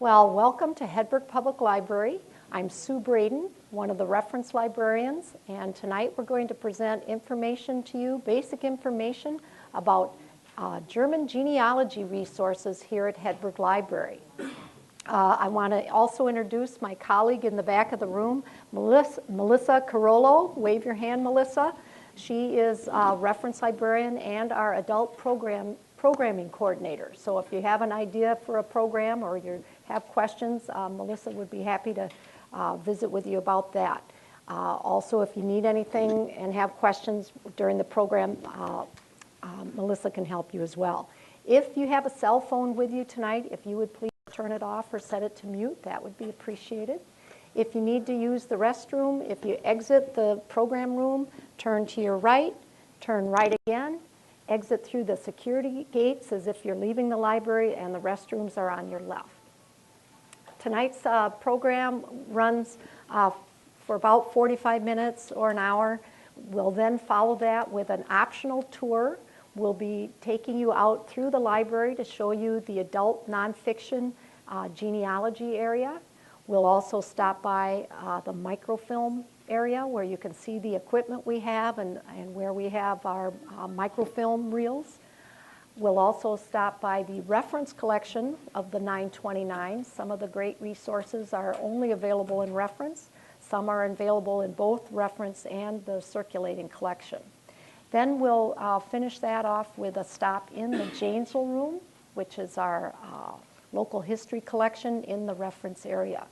Well, welcome to Hedberg Public Library. I'm Sue Braden, one of the reference librarians, and tonight we're going to present information to you, basic information about German genealogy resources here at Hedberg Library. I want to also introduce my colleague in the back of the room, Melissa Carollo. Wave your hand, Melissa. She is a reference librarian and our adult programming coordinator. So if you have an idea for a program or you have questions, Melissa would be happy to visit with you about that. Also, if you need anything and have questions during the program, Melissa can help you as well. If you have a cell phone with you tonight, if you would please turn it off or set it to mute, that would be appreciated. If you need to use the restroom, if you exit the program room, turn to your right, turn right again, exit through the security gates as if you're leaving the library, and the restrooms are on your left. Tonight's program runs for about 45 minutes or an hour. We'll then follow that with an optional tour. We'll be taking you out through the library to show you the adult nonfiction genealogy area. We'll also stop by the microfilm area where you can see the equipment we have and where we have our microfilm reels. We'll also stop by the reference collection of the 929. Some of the great resources are only available in reference. Some are available in both reference and the circulating collection. Then we'll finish that off with a stop in the Janesville room, which is our local history collection in the reference area.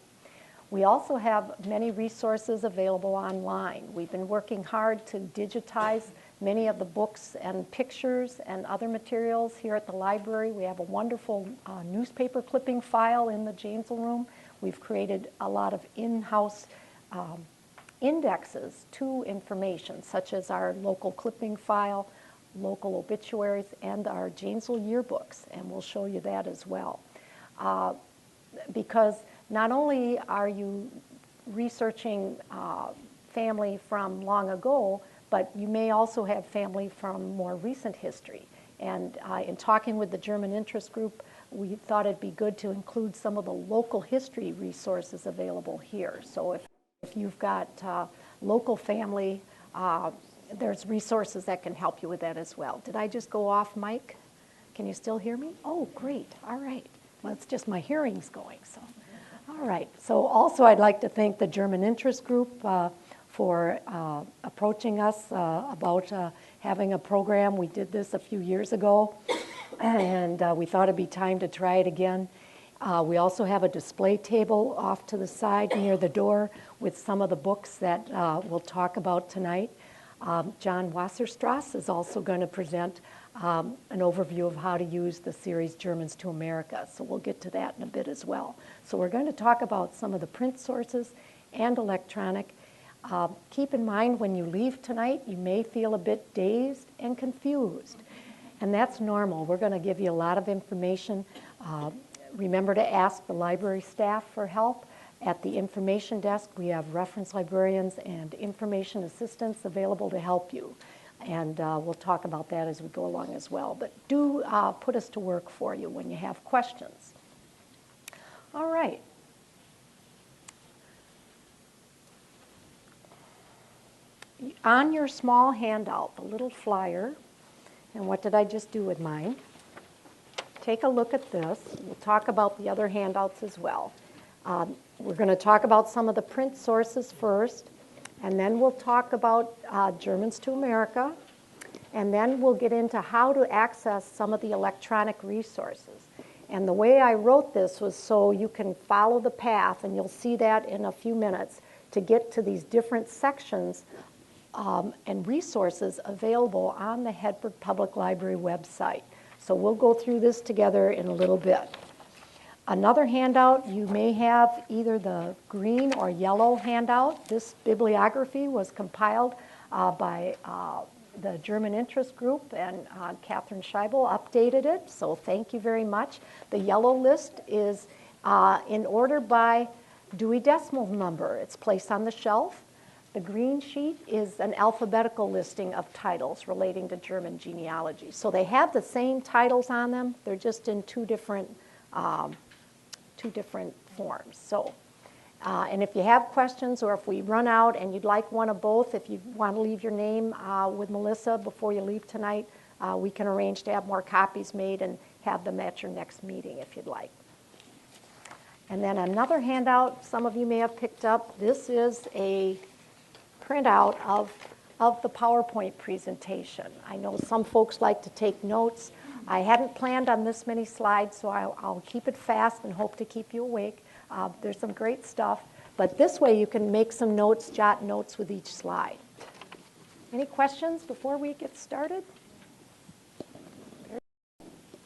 We also have many resources available online. We've been working hard to digitize many of the books and pictures and other materials here at the library. We have a wonderful newspaper clipping file in the Janesville room. We've created a lot of in-house indexes to information, such as our local clipping file, local obituaries, and our Janesville yearbooks, and we'll show you that as well. Because not only are you researching family from long ago, but you may also have family from more recent history. And in talking with the German interest group, we thought it'd be good to include some of the local history resources available here. So if you've got local family, there's resources that can help you with that as well. Did I just go off mic? Can you still hear me? Oh, great. All right. Well, it's just my hearing's going, so. All right. So also I'd like to thank the German interest group for approaching us about having a program. We did this a few years ago, and we thought it'd be time to try it again. We also have a display table off to the side near the door with some of the books that we'll talk about tonight. John Wasserstrass is also going to present an overview of how to use the series Germans to America. So we'll get to that in a bit as well. So we're going to talk about some of the print sources and electronic. Keep in mind when you leave tonight, you may feel a bit dazed and confused. And that's normal. We're going to give you a lot of information. Remember to ask the library staff for help. At the information desk, we have reference librarians and information assistants available to help you. And we'll talk about that as we go along as well. But do put us to work for you when you have questions. All right. On your small handout, the little flyer, and what did I just do with mine? Take a look at this. We'll talk about the other handouts as well. We're going to talk about some of the print sources first, and then we'll talk about Germans to America, and then we'll get into how to access some of the electronic resources. And the way I wrote this was so you can follow the path, and you'll see that in a few minutes, to get to these different sections and resources available on the Hedberg Public Library website. So we'll go through this together in a little bit. Another handout, you may have either the green or yellow handout. This bibliography was compiled by the German interest group, and Catherine Scheibel updated it, so thank you very much. The yellow list is in order by Dewey Decimal Number. It's placed on the shelf. The green sheet is an alphabetical listing of titles relating to German genealogy. So they have the same titles on them, they're just in two different two different forms. So, and if you have questions or if we run out and you'd like one of both, if you want to leave your name with Melissa before you leave tonight, we can arrange to have more copies made and have them at your next meeting if you'd like. And then another handout some of you may have picked up. This is a printout of the PowerPoint presentation. I know some folks like to take notes. I hadn't planned on this many slides, so I'll keep it fast and hope to keep you awake. There's some great stuff, but this way you can make some notes, jot notes with each slide. Any questions before we get started?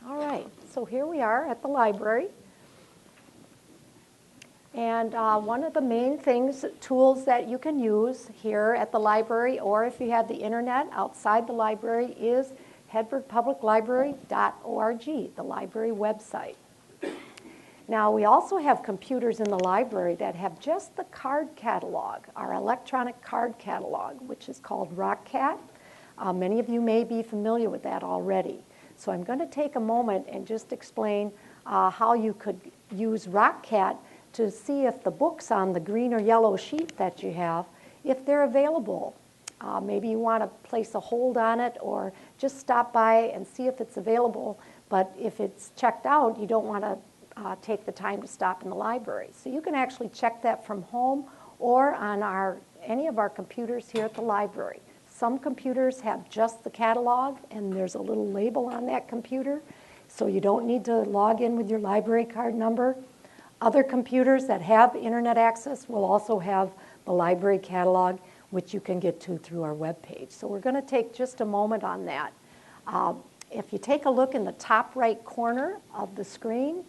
All right, so here we are at the library. And one of the main tools that you can use here at the library, or if you have the internet outside the library, is hedbergpubliclibrary.org, the library website. Now, we also have computers in the library that have just the card catalog, our electronic card catalog, which is called RockCat. Many of you may be familiar with that already. So I'm going to take a moment and just explain how you could use RockCat to see if the books on the green or yellow sheet that you have, if they're available. Maybe you want to place a hold on it or just stop by and see if it's available. But if it's checked out, you don't want to take the time to stop in the library. So you can actually check that from home or on any of our computers here at the library. Some computers have just the catalog, and there's a little label on that computer, so you don't need to log in with your library card number. Other computers that have internet access will also have the library catalog, which you can get to through our webpage. So we're going to take just a moment on that. If you take a look in the top right corner of the screen,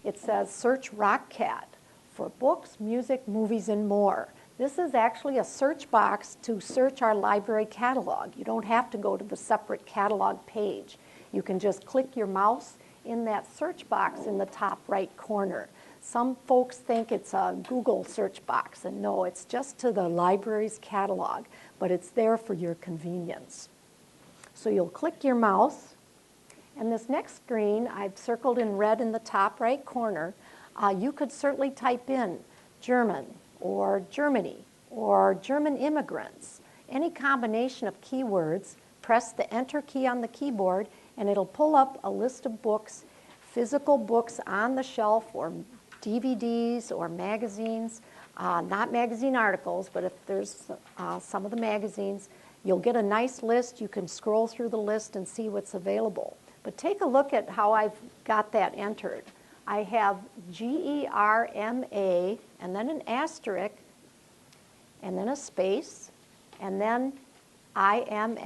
it says Search RockCat for books, music, movies, and more. This is actually a search box to search our library catalog. You don't have to go to the separate catalog page. You can just click your mouse in that search box in the top right corner. Some folks think it's a Google search box, and no, it's just to the library's catalog, but it's there for your convenience. So you'll click your mouse, and this next screen I've circled in red in the top right corner. You could certainly type in German or Germany or German immigrants. Any combination of keywords, press the Enter key on the keyboard, and it'll pull up a list of books, physical books on the shelf, or DVDs or magazines, not magazine articles, but if there's some of the magazines, you'll get a nice list. You can scroll through the list and see what's available. But take a look at how I've got that entered. I have GERMA, and then an asterisk, and then a space, and then IMMIGRA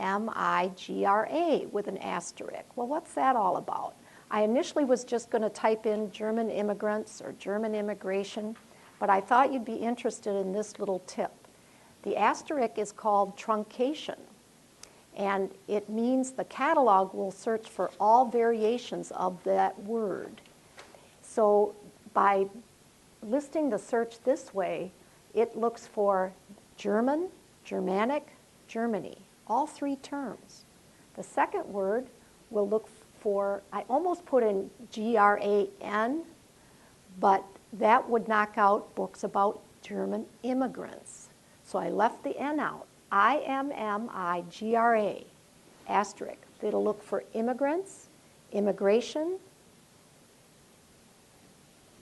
with an asterisk. Well, what's that all about? I initially was just going to type in German immigrants or German immigration, but I thought you'd be interested in this little tip. The asterisk is called truncation, and it means the catalog will search for all variations of that word. So by listing the search this way, it looks for German, Germanic, Germany, all three terms. The second word will look for, I almost put in GRAN, but that would knock out books about German immigrants. So I left the N out, IMMIGRA, asterisk. It'll look for immigrants, immigration.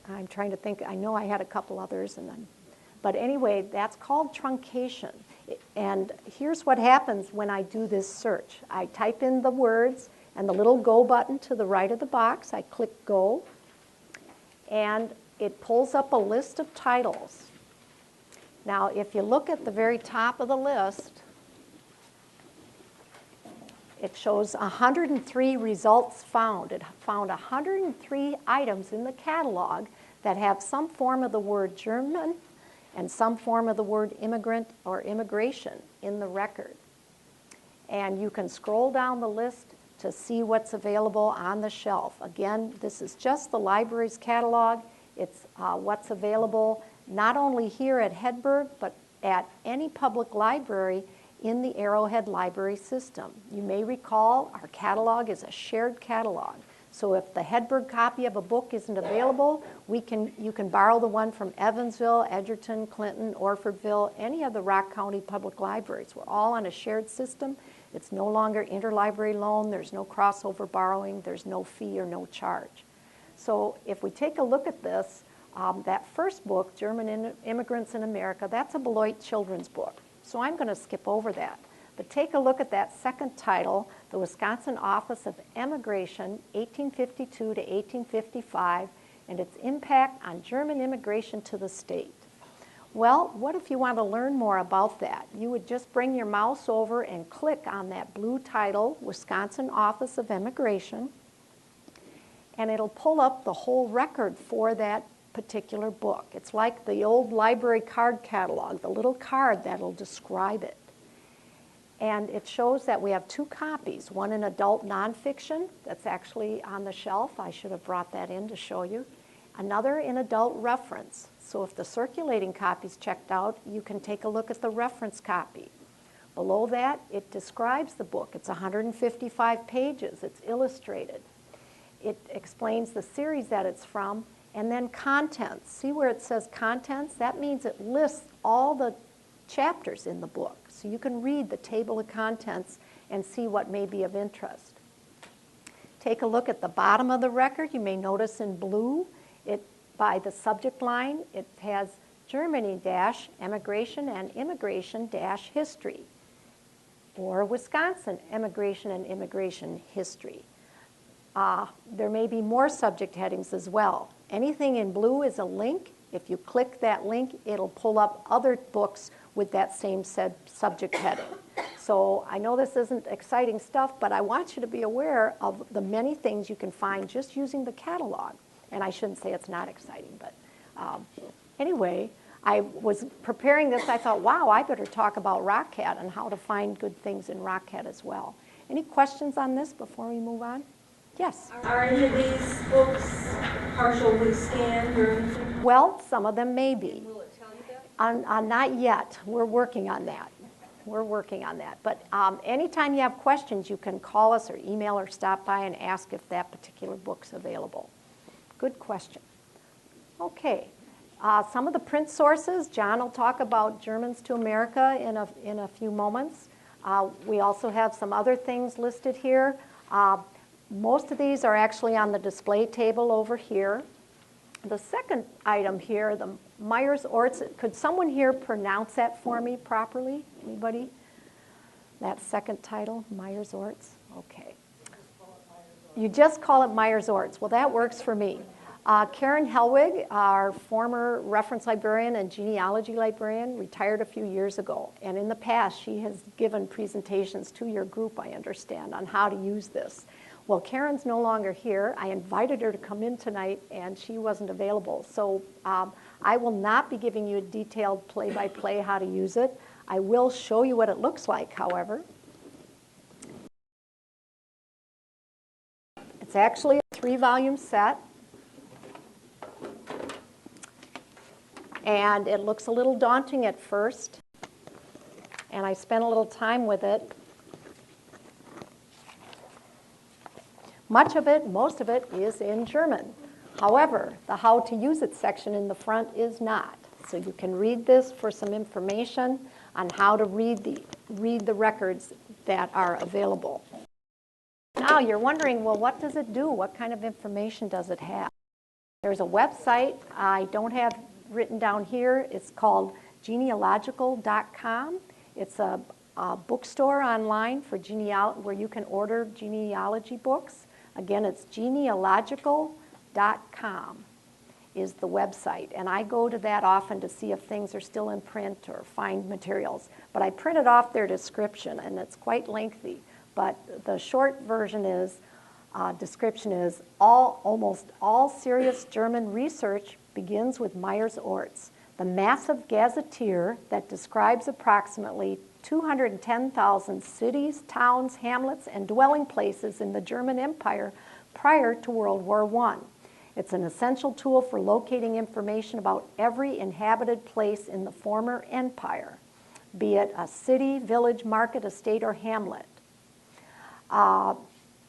I'm trying to think, I know I had a couple others, but anyway, that's called truncation. And here's what happens when I do this search. I type in the words and the little go button to the right of the box. I click go, and it pulls up a list of titles. Now, if you look at the very top of the list, it shows 103 results found. It found 103 items in the catalog that have some form of the word German and some form of the word immigrant or immigration in the record. And you can scroll down the list to see what's available on the shelf. Again, this is just the library's catalog. It's what's available not only here at Hedberg, but at any public library in the Arrowhead Library System. You may recall our catalog is a shared catalog. So if the Hedberg copy of a book isn't available, you can borrow the one from Evansville, Edgerton, Clinton, Orfordville, any of the Rock County public libraries. We're all on a shared system. It's no longer interlibrary loan. There's no crossover borrowing. There's no fee or no charge. So if we take a look at this, that first book, German Immigrants in America, that's a Beloit children's book. So I'm going to skip over that. But take a look at that second title, the Wisconsin Office of Emigration, 1852 to 1855, and its impact on German immigration to the state. Well, what if you want to learn more about that? You would just bring your mouse over and click on that blue title, Wisconsin Office of Immigration, and it'll pull up the whole record for that particular book. It's like the old library card catalog, the little card that'll describe it. And it shows that we have two copies, one in adult nonfiction that's actually on the shelf. I should have brought that in to show you. Another in adult reference. So if the circulating copy's checked out, you can take a look at the reference copy. Below that, it describes the book. It's 155 pages. It's illustrated. It explains the series that it's from, and then contents. See where it says contents? That means it lists all the chapters in the book. So you can read the table of contents and see what may be of interest. Take a look at the bottom of the record. You may notice in blue, by the subject line, it has Germany-Emigration and Immigration-History, or Wisconsin Emigration and Immigration History. There may be more subject headings as well. Anything in blue is a link. If you click that link, it'll pull up other books with that same subject heading. So I know this isn't exciting stuff, but I want you to be aware of the many things you can find just using the catalog. And I shouldn't say it's not exciting, but anyway, I was preparing this. I thought, wow, I better talk about RockCat and how to find good things in RockCat as well. Any questions on this before we move on? Yes? Are any of these books partially scanned or anything? Well, some of them may be. Will it tell you that? Not yet. We're working on that. We're working on that. But anytime you have questions, you can call us or email or stop by and ask if that particular book's available. Good question. Okay. Some of the print sources, John will talk about Germans to America in a few moments. We also have some other things listed here. Most of these are actually on the display table over here. The second item here, the Myers-Orts, could someone here pronounce that for me properly? Anybody? That second title, Myers-Orts? Okay. You just call it Myers-Orts. Well, that works for me. Karen Helwig, our former reference librarian and genealogy librarian, retired a few years ago. And in the past, she has given presentations to your group, I understand, on how to use this. Well, Karen's no longer here. I invited her to come in tonight, and she wasn't available. So I will not be giving you a detailed play-by-play how to use it. I will show you what it looks like, however. It's actually a 3-volume set. And it looks a little daunting at first. And I spent a little time with it. Much of it, most of it, is in German. However, the how to use it section in the front is not. So you can read this for some information on how to read the records that are available. Now you're wondering, well, what does it do? What kind of information does it have? There's a website I don't have written down here. It's called genealogical.com. It's a bookstore online for where you can order genealogy books. Again, it's genealogical.com is the website. And I go to that often to see if things are still in print or find materials. But I printed off their description, and it's quite lengthy. But the short version is, description is, almost all serious German research begins with Myers-Orts, the massive gazetteer that describes approximately 210,000 cities, towns, hamlets, and dwelling places in the German Empire prior to World War I. It's an essential tool for locating information about every inhabited place in the former empire, be it a city, village, market, estate, or hamlet.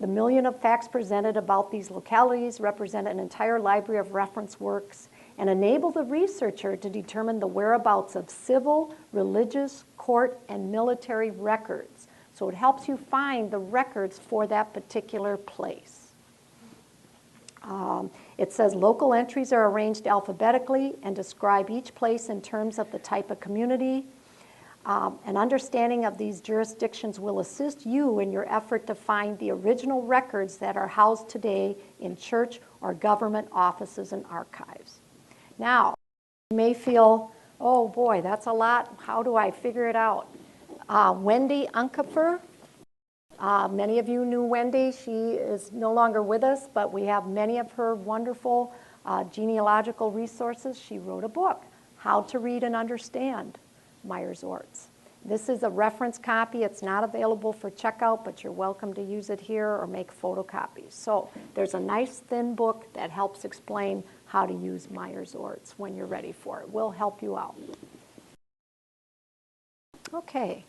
The million of facts presented about these localities represent an entire library of reference works and enable the researcher to determine the whereabouts of civil, religious, court, and military records. So it helps you find the records for that particular place. It says local entries are arranged alphabetically and describe each place in terms of the type of community. An understanding of these jurisdictions will assist you in your effort to find the original records that are housed today in church or government offices and archives. Now, you may feel, oh boy, that's a lot. How do I figure it out? Wendy Anka, many of you knew Wendy. She is no longer with us, but we have many of her wonderful genealogical resources. She wrote a book, How to Read and Understand Myers-Orts. This is a reference copy. It's not available for checkout, but you're welcome to use it here or make photocopies. So there's a nice thin book that helps explain how to use Myers-Orts when you're ready for it. We'll help you out. Okay.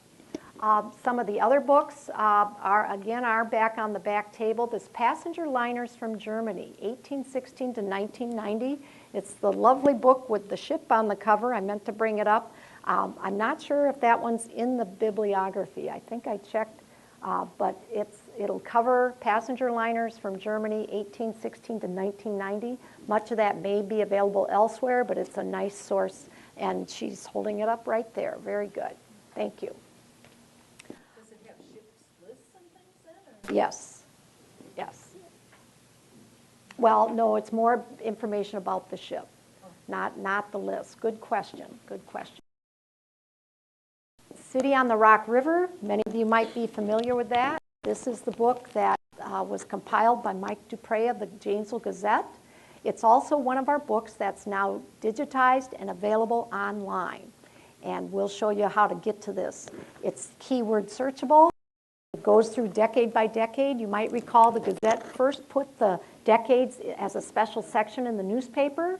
Some of the other books are back on the back table. This Passenger Liners from Germany, 1816 to 1990. It's the lovely book with the ship on the cover. I meant to bring it up. I'm not sure if that one's in the bibliography. I think I checked, but it'll cover passenger liners from Germany, 1816 to 1990. Much of that may be available elsewhere, but it's a nice source, and she's holding it up right there. Very good. Thank you. Yes, yes. Well, no, it's more information about the ship, not the list. Good question, good question. City on the Rock River, many of you might be familiar with that. This is the book that was compiled by Mike Dupre of the Janesville Gazette. It's also one of our books that's now digitized and available online. And we'll show you how to get to this. It's keyword searchable. It goes through decade by decade. You might recall the Gazette first put the decades as a special section in the newspaper,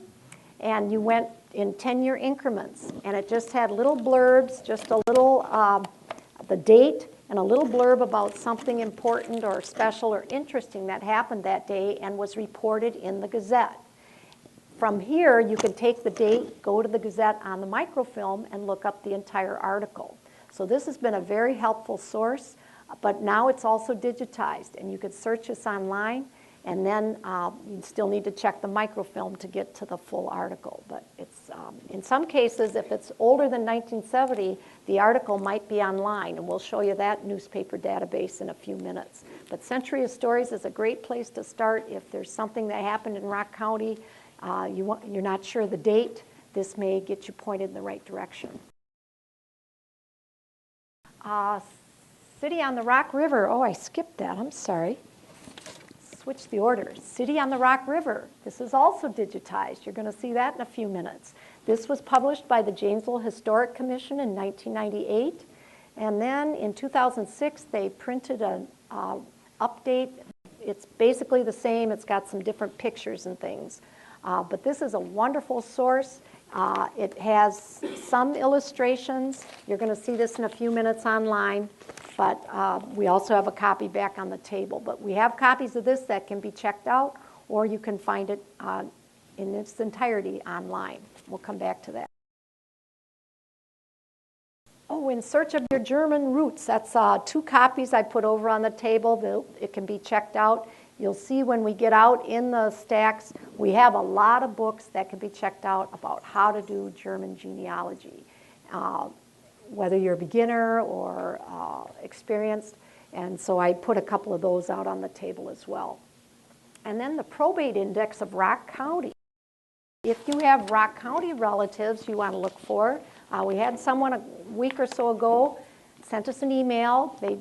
and you went in 10-year increments, and it just had little blurbs, just a little, the date, and a little blurb about something important or special or interesting that happened that day and was reported in the Gazette. From here, you can take the date, go to the Gazette on the microfilm, and look up the entire article. So this has been a very helpful source. But now it's also digitized, and you could search this online, and then you still need to check the microfilm to get to the full article. But it's in some cases, if it's older than 1970, the article might be online, and we'll show you that newspaper database in a few minutes. But Century of Stories is a great place to start if there's something that happened in Rock County, you're not sure the date, this may get you pointed in the right direction. City on the Rock River. Oh, I skipped that. I'm sorry. Switch the order. City on the Rock River. This is also digitized. You're going to see that in a few minutes. This was published by the Janesville Historic Commission in 1998. And then in 2006, they printed an update. It's basically the same. It's got some different pictures and things. But this is a wonderful source. It has some illustrations. You're going to see this in a few minutes online. But we also have a copy back on the table. But we have copies of this that can be checked out, or you can find it in its entirety online. We'll come back to that. Oh, In Search of Your German Roots. That's 2 copies I put over on the table. It can be checked out. You'll see when we get out in the stacks, we have a lot of books that can be checked out about how to do German genealogy. Whether you're a beginner or experienced. And so I put a couple of those out on the table as well. And then the Probate Index of Rock County. If you have Rock County relatives you want to look for, we had someone a week or so ago sent us an email. They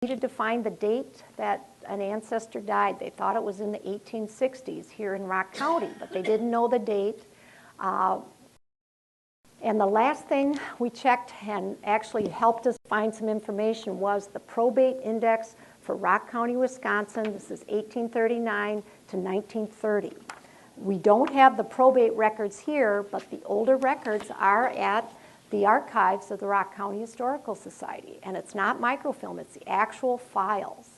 needed to find the date that an ancestor died. They thought it was in the 1860s here in Rock County, but they didn't know the date. And the last thing we checked and actually helped us find some information was the Probate Index for Rock County, Wisconsin. This is 1839 to 1930. We don't have the probate records here, but the older records are at the archives of the Rock County Historical Society. And it's not microfilm, it's the actual files.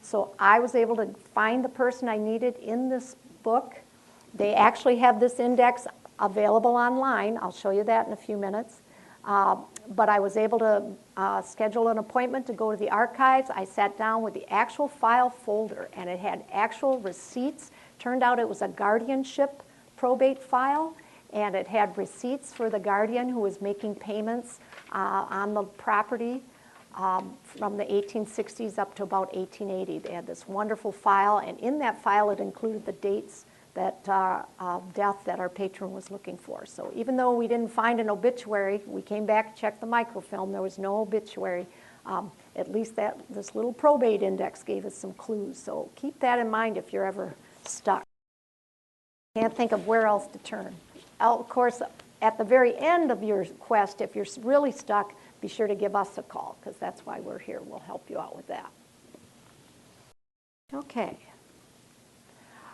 So I was able to find the person I needed in this book. They actually have this index available online. I'll show you that in a few minutes. But I was able to schedule an appointment to go to the archives. I sat down with the actual file folder, and it had actual receipts. Turned out it was a guardianship probate file, and it had receipts for the guardian who was making payments on the property from the 1860s up to about 1880. They had this wonderful file, and in that file it included the dates that death that our patron was looking for. So even though we didn't find an obituary, we came back, checked the microfilm, there was no obituary. At least this little probate index gave us some clues. So keep that in mind if you're ever stuck. Can't think of where else to turn. Of course, at the very end of your quest, if you're really stuck, be sure to give us a call, because that's why we're here. We'll help you out with that. Okay.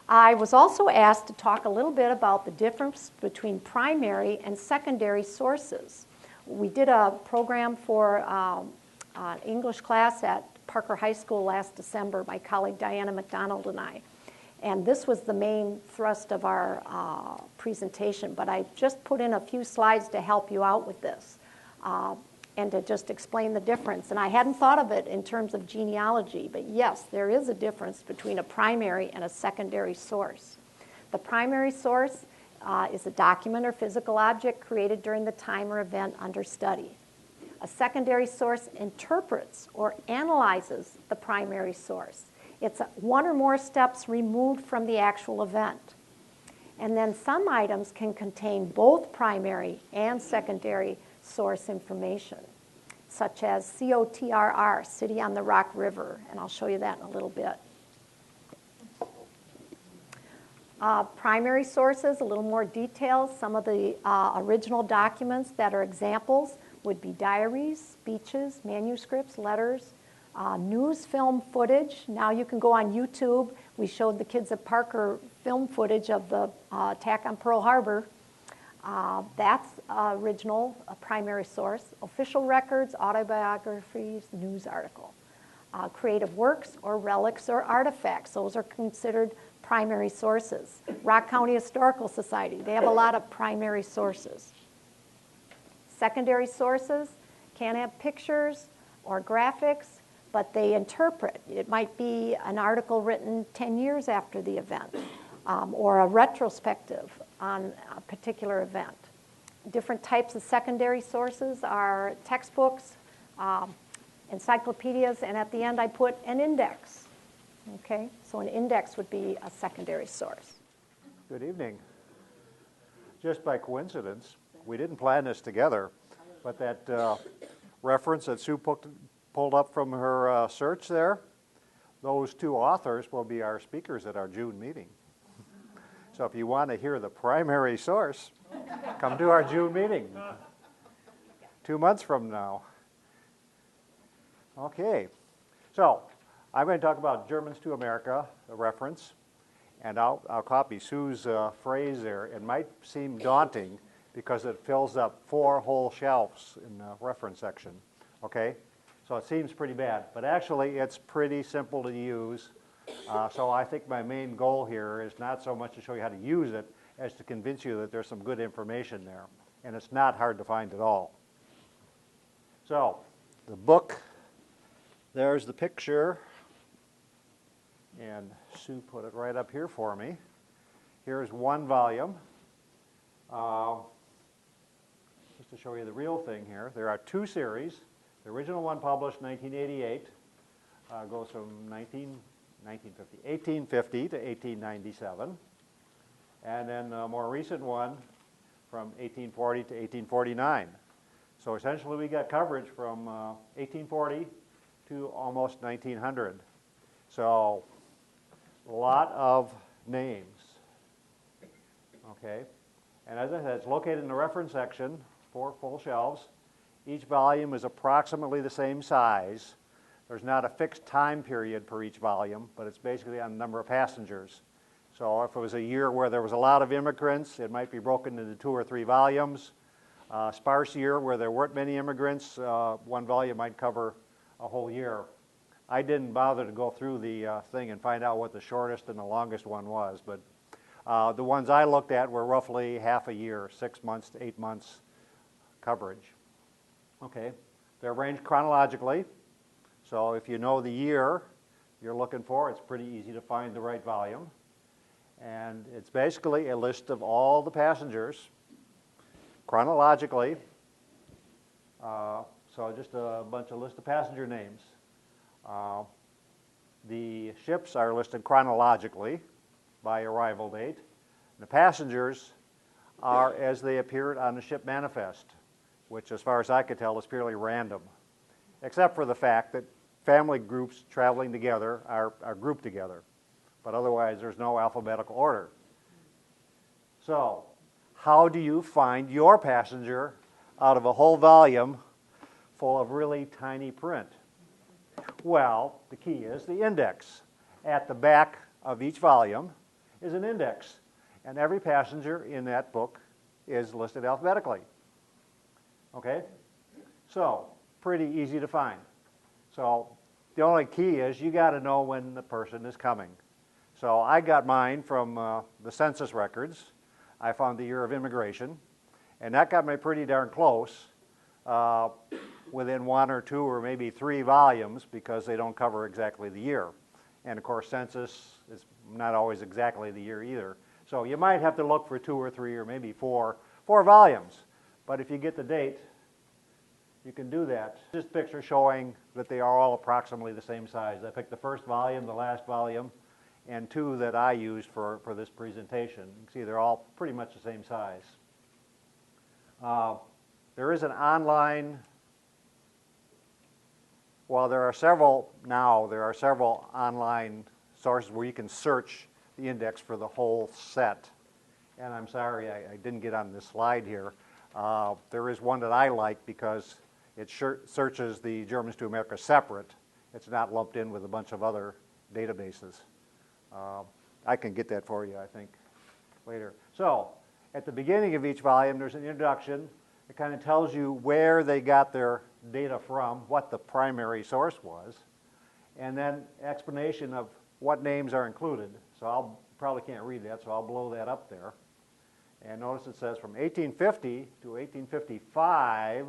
I was also asked to talk a little bit about the difference between primary and secondary sources. We did a program for an English class at Parker High School last December, my colleague Diana McDonald and I. And this was the main thrust of our presentation, but I just put in a few slides to help you out with this and to just explain the difference. And I hadn't thought of it in terms of genealogy, but yes, there is a difference between a primary and a secondary source. The primary source is a document or physical object created during the time or event under study. A secondary source interprets or analyzes the primary source. It's one or more steps removed from the actual event. And then some items can contain both primary and secondary source information, such as COTRR, City on the Rock River, and I'll show you that in a little bit. Primary sources, a little more details. Some of the original documents that are examples would be diaries, speeches, manuscripts, letters, news film footage. Now you can go on YouTube. We showed the kids at Parker film footage of the attack on Pearl Harbor. That's original, a primary source. Official records, autobiographies, news article. Creative works or relics or artifacts, those are considered primary sources. Rock County Historical Society, they have a lot of primary sources. Secondary sources can have pictures or graphics, but they interpret. It might be an article written 10 years after the event, or a retrospective on a particular event. Different types of secondary sources are textbooks, encyclopedias, and at the end I put an index. Okay, so an index would be a secondary source. Good evening. Just by coincidence, we didn't plan this together, but that reference that Sue pulled up from her search there, those two authors will be our speakers at our June meeting. So if you want to hear the primary source, come to our June meeting 2 months from now. Okay, so I'm going to talk about Germans to America, a reference, and I'll copy Sue's phrase there. It might seem daunting because it fills up 4 whole shelves in the reference section, okay? So it seems pretty bad, but actually it's pretty simple to use. So I think my main goal here is not so much to show you how to use it as to convince you that there's some good information there. And it's not hard to find at all. So the book, there's the picture. And Sue put it right up here for me. Here's one volume. Just to show you the real thing here, there are 2 series. The original one published in 1988 goes from 1850 to 1897. And then a more recent one from 1840 to 1849. So essentially we got coverage from 1840 to almost 1900. So a lot of names, okay? And as I said, it's located in the reference section, 4 full shelves. Each volume is approximately the same size. There's not a fixed time period per each volume, but it's basically on the number of passengers. So if it was a year where there was a lot of immigrants, it might be broken into 2 or 3 volumes. Sparse year where there weren't many immigrants, 1 volume might cover a whole year. I didn't bother to go through the thing and find out what the shortest and the longest one was, but the ones I looked at were roughly half a year, 6 months to 8 months coverage. Okay, they're arranged chronologically, so if you know the year you're looking for, it's pretty easy to find the right volume. And it's basically a list of all the passengers chronologically. So just a bunch of list of passenger names. The ships are listed chronologically by arrival date. The passengers are as they appeared on the ship manifest, which as far as I could tell is purely random, except for the fact that family groups traveling together are grouped together, but otherwise there's no alphabetical order. So how do you find your passenger out of a whole volume full of really tiny print? Well, the key is the index. At the back of each volume is an index, and every passenger in that book is listed alphabetically. Okay? So, pretty easy to find. So, the only key is you got to know when the person is coming. So, I got mine from the census records. I found the year of immigration, and that got me pretty darn close, within 1 or 2 or maybe 3 volumes, because they don't cover exactly the year. And of course, census is not always exactly the year either. So you might have to look for 2 or 3 or maybe 4 volumes. But if you get the date, you can do that. This picture showing that they are all approximately the same size. I picked the first volume, the last volume, and 2 that I used for this presentation. You can see they're all pretty much the same size. There is an online, well, there are several online sources where you can search the index for the whole set. And I'm sorry I didn't get on this slide here. There is one that I like because it searches the Germans to America separate. It's not lumped in with a bunch of other databases. I can get that for you, I think, later. So, at the beginning of each volume, there's an introduction. It kind of tells you where they got their data from, what the primary source was, and then explanation of what names are included. So I probably can't read that, so I'll blow that up there. And notice it says from 1850 to 1855,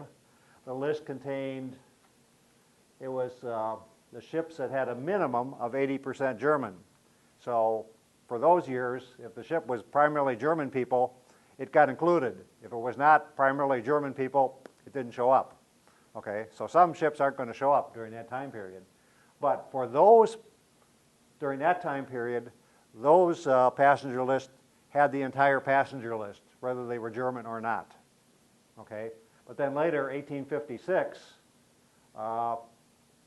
the list contained, it was the ships that had a minimum of 80% German. So for those years, if the ship was primarily German people, it got included. If it was not primarily German people, it didn't show up. Okay, so some ships aren't going to show up during that time period. But for those, during that time period, those passenger lists had the entire passenger list, whether they were German or not. Okay, but then later, 1856,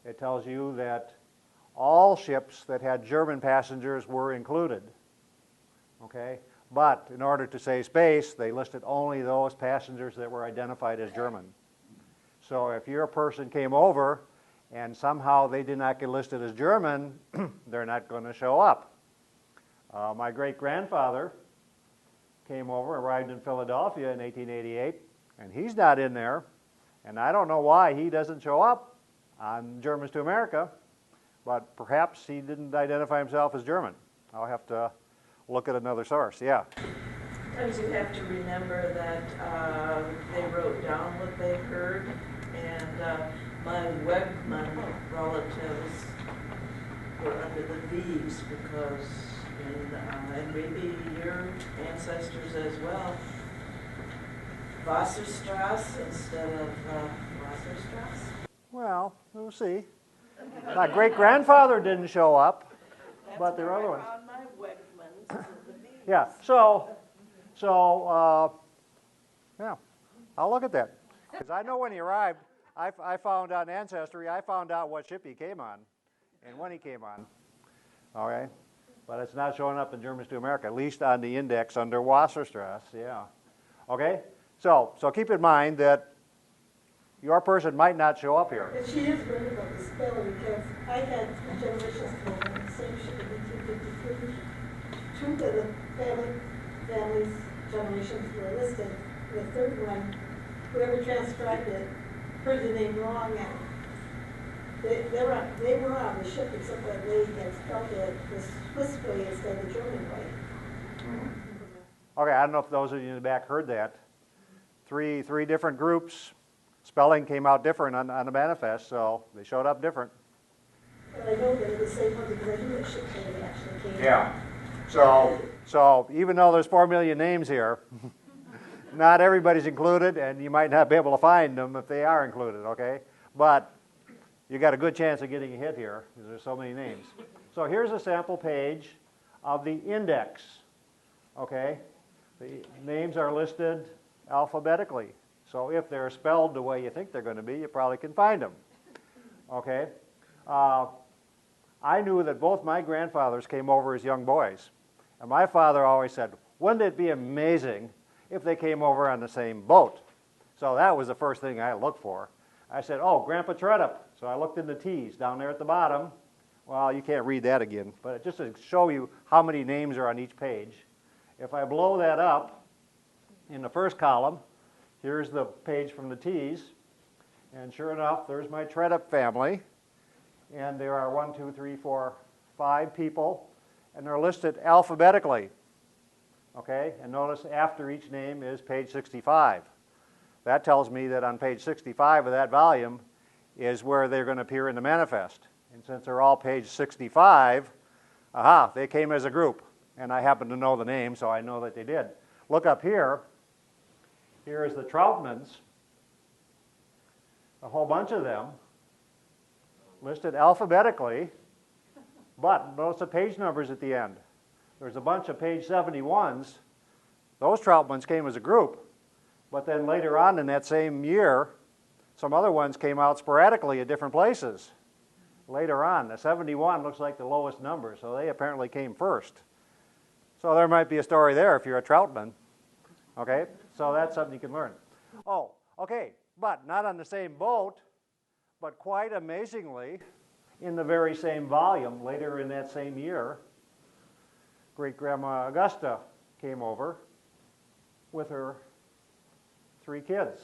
it tells you that all ships that had German passengers were included. Okay, but in order to save space, they listed only those passengers that were identified as German. So if your person came over and somehow they did not get listed as German, they're not going to show up. My great-grandfather came over, arrived in Philadelphia in 1888, and he's not in there. And I don't know why he doesn't show up on Germans to America, but perhaps he didn't identify himself as German. I'll have to look at another source. Yeah? Sometimes you have to remember that they wrote down what they heard, and my Wegman relatives were under the V's because, and maybe your ancestors as well, Wasserstrass instead of Wasserstrass? Well, we'll see. My great-grandfather didn't show up, but there are other ones. That's where I found my Wegmans in the V's. Yeah, yeah, I'll look at that. Because I know when he arrived, I found on Ancestry, I found out what ship he came on and when he came on. All right? But it's not showing up in Germans to America, at least on the index under Wasserstrass, yeah. Okay? So keep in mind that your person might not show up here. And she is right about the spelling, because I had 3 generations come on the same ship in 1853. 2 of the family's generations were listed. The third one, whoever transcribed it, heard the name wrong, and They were on the ship, except that they had spelled it the Swiss way instead of the German way. Okay, I don't know if those of you in the back heard that. Three different groups. Spelling came out different on the manifest, so they showed up different. But I know that it was the same one because I knew that ship name actually came. Yeah. So even though there's 4 million names here, not everybody's included, and you might not be able to find them if they are included, okay? But you got a good chance of getting a hit here because there's so many names. So here's a sample page of the index, okay? The names are listed alphabetically. So if they're spelled the way you think they're going to be, you probably can find them, okay? I knew that both my grandfathers came over as young boys. And my father always said, wouldn't it be amazing if they came over on the same boat? So that was the first thing I looked for. I said, oh, Grandpa Tredup. So I looked in the T's down there at the bottom. Well, you can't read that again, but just to show you how many names are on each page. If I blow that up in the first column, here's the page from the T's. And sure enough, there's my Tredup family. And there are 1, 2, 3, 4, 5 people, and they're listed alphabetically. Okay, and notice after each name is page 65. That tells me that on page 65 of that volume is where they're going to appear in the manifest. And since they're all page 65, aha, they came as a group. And I happen to know the name, so I know that they did. Look up here. Here is the Troutmans, a whole bunch of them, listed alphabetically, but notice the page numbers at the end. There's a bunch of page 71s. Those Troutmans came as a group, but then later on in that same year, some other ones came out sporadically at different places. Later on, the 71 looks like the lowest number, so they apparently came first. So there might be a story there if you're a Troutman. Okay, so that's something you can learn. Oh, okay, but not on the same boat, but quite amazingly, in the very same volume, later in that same year, Great-Grandma Augusta came over with her 3 kids.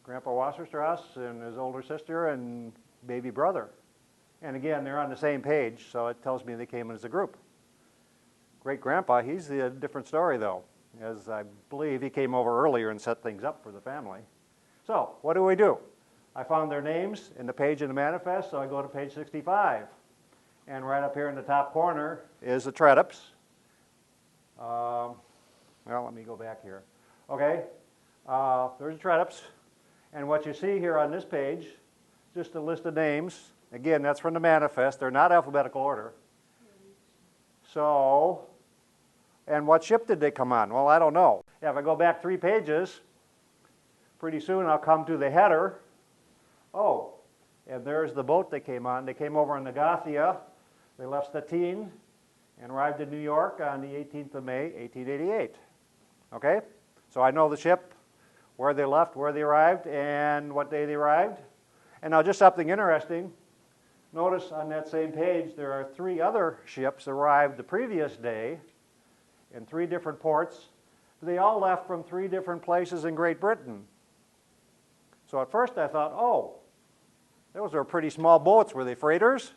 Grandpa Wasserstrass and his older sister and baby brother. And again, they're on the same page, so it tells me they came as a group. Great-Grandpa, he's a different story, though, as I believe he came over earlier and set things up for the family. So, what do? I found their names in the page in the manifest, so I go to page 65. And right up here in the top corner is the Tredups. Well, let me go back here. Okay, there's the Tredups. And what you see here on this page, just a list of names. Again, that's from the manifest. They're not alphabetical order. So, and what ship did they come on? Well, I don't know. Yeah, if I go back 3 pages, pretty soon I'll come to the header. Oh, and there's the boat they came on. They came over on the Gothia. They left Stettin and arrived in New York on the 18th of May, 1888. Okay? So I know the ship, where they left, where they arrived, and what day they arrived. And now just something interesting. Notice on that same page there are 3 other ships arrived the previous day in 3 different ports. They all left from 3 different places in Great Britain. So at first I thought, oh, those are pretty small boats. Were they freighters?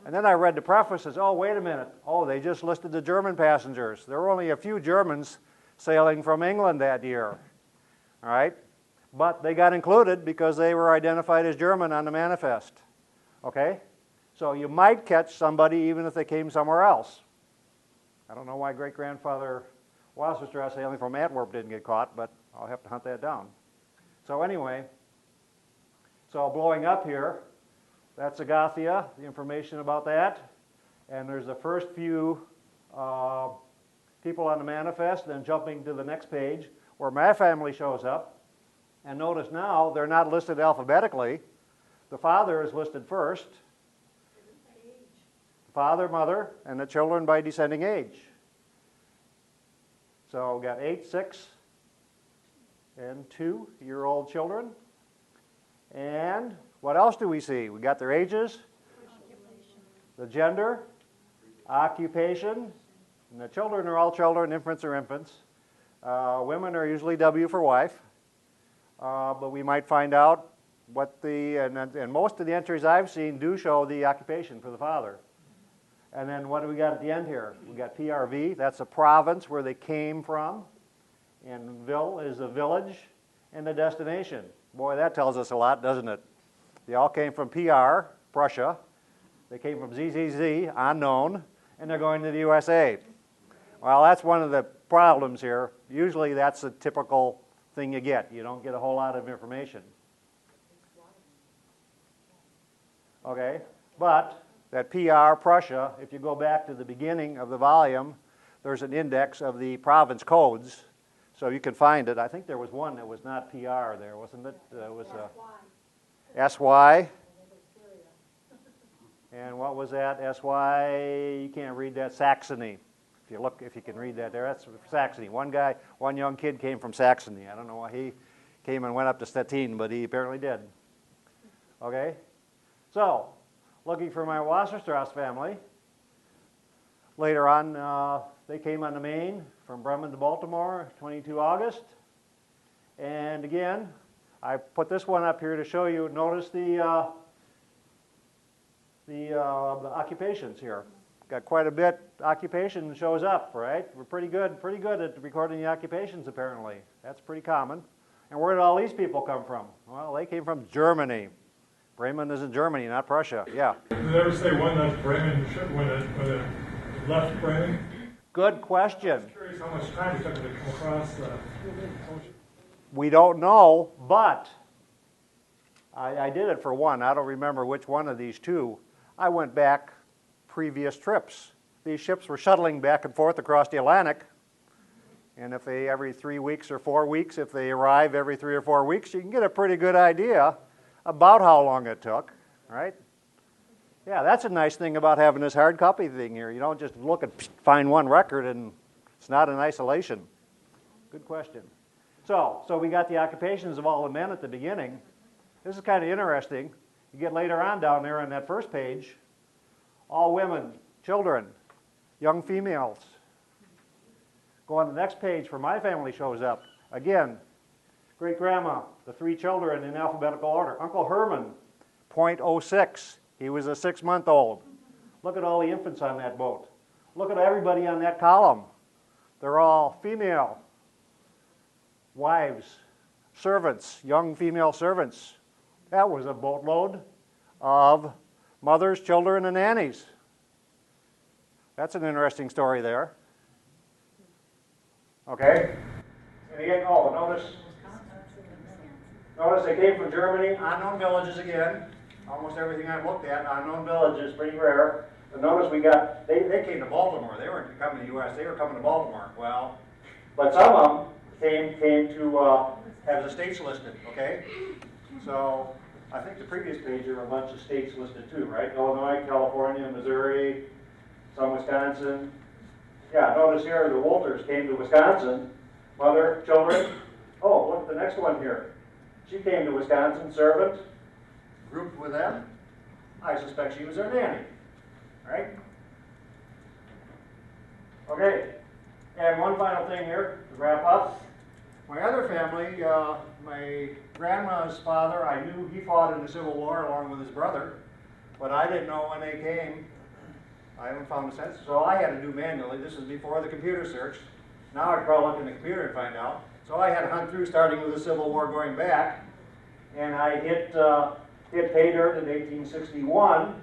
And then I read the prefaces. Oh, wait a minute. Oh, they just listed the German passengers. There were only a few Germans sailing from England that year. All right? But they got included because they were identified as German on the manifest. Okay? So you might catch somebody even if they came somewhere else. I don't know why great-grandfather Wasserstrass sailing from Antwerp didn't get caught, but I'll have to hunt that down. So anyway, so blowing up here, that's Agathia, the information about that. And there's the first few people on the manifest, then jumping to the next page where my family shows up. And notice now they're not listed alphabetically. The father is listed first. Father, mother, and the children by descending age. So we've got 8, 6, and 2-year-old children. And what else do we see? We got their ages, the gender, occupation, and the children are all children, infants are infants. Women are usually W for wife, but we might find out and most of the entries I've seen do show the occupation for the father. And then what do we got at the end here? We got PRV, that's a province where they came from. And Ville is a village and a destination. Boy, that tells us a lot, doesn't it? They all came from PR, Prussia. They came from ZZZ, unknown, and they're going to the USA. Well, that's one of the problems here. Usually that's a typical thing you get. You don't get a whole lot of information. Okay, but that PR, Prussia, if you go back to the beginning of the volume, there's an index of the province codes, so you can find it. I think there was one that was not PR there, wasn't it? It was SY. And what was that? SY, you can't read that, Saxony. If you can read that there, that's Saxony. One young kid came from Saxony. I don't know why he came and went up to Stettin, but he apparently did. Okay? So, looking for my Wasserstrass family. Later on, they came on the Main from Bremen to Baltimore, 22 August. And again, I put this one up here to show you, notice the occupations here. Got quite a bit, occupation shows up, right? We're pretty good at recording the occupations apparently. That's pretty common. And where did all these people come from? Well, they came from Germany. Bremen is in Germany, not Prussia, yeah. Did they ever say when that Bremen ship, when it left Bremen? Good question. I'm curious how much time it took to come across the ocean. We don't know, but I did it for one. I don't remember which one of these two. I went back previous trips. These ships were shuttling back and forth across the Atlantic, and if they every 3 weeks or 4 weeks, if they arrive every 3 or 4 weeks, you can get a pretty good idea about how long it took, right? Yeah, that's a nice thing about having this hard copy thing here. You don't just look and find one record and it's not in isolation. Good question. So we got the occupations of all the men at the beginning. This is kind of interesting. You get later on down there on that first page, all women, children, young females. Go on to the next page where my family shows up. Again, great-grandma, the 3 children in alphabetical order. Uncle Herman, .06. He was a 6-month-old. Look at all the infants on that boat. Look at everybody on that column. They're all female. Wives, servants, young female servants. That was a boatload of mothers, children, and nannies. That's an interesting story there. Okay? And again, notice they came from Germany, unknown villages again. Almost everything I've looked at, unknown villages, pretty rare. But notice they came to Baltimore. They weren't coming to the U.S., they were coming to Baltimore. Well, but some of them came to have the states listed, okay? So I think the previous page there were a bunch of states listed too, right? Illinois, California, Missouri, some Wisconsin. Yeah, notice here the Walters came to Wisconsin. Mother, children. Oh, look at the next one here. She came to Wisconsin, servant, grouped with them. I suspect she was their nanny, right? Okay, and one final thing here to wrap up. My other family, my grandma's father, I knew he fought in the Civil War along with his brother, but I didn't know when they came. I haven't found the census, so I had to do manually. This is before the computer search. Now I could probably look in the computer and find out. So I had to hunt through, starting with the Civil War, going back, and I hit pay dirt in 1861.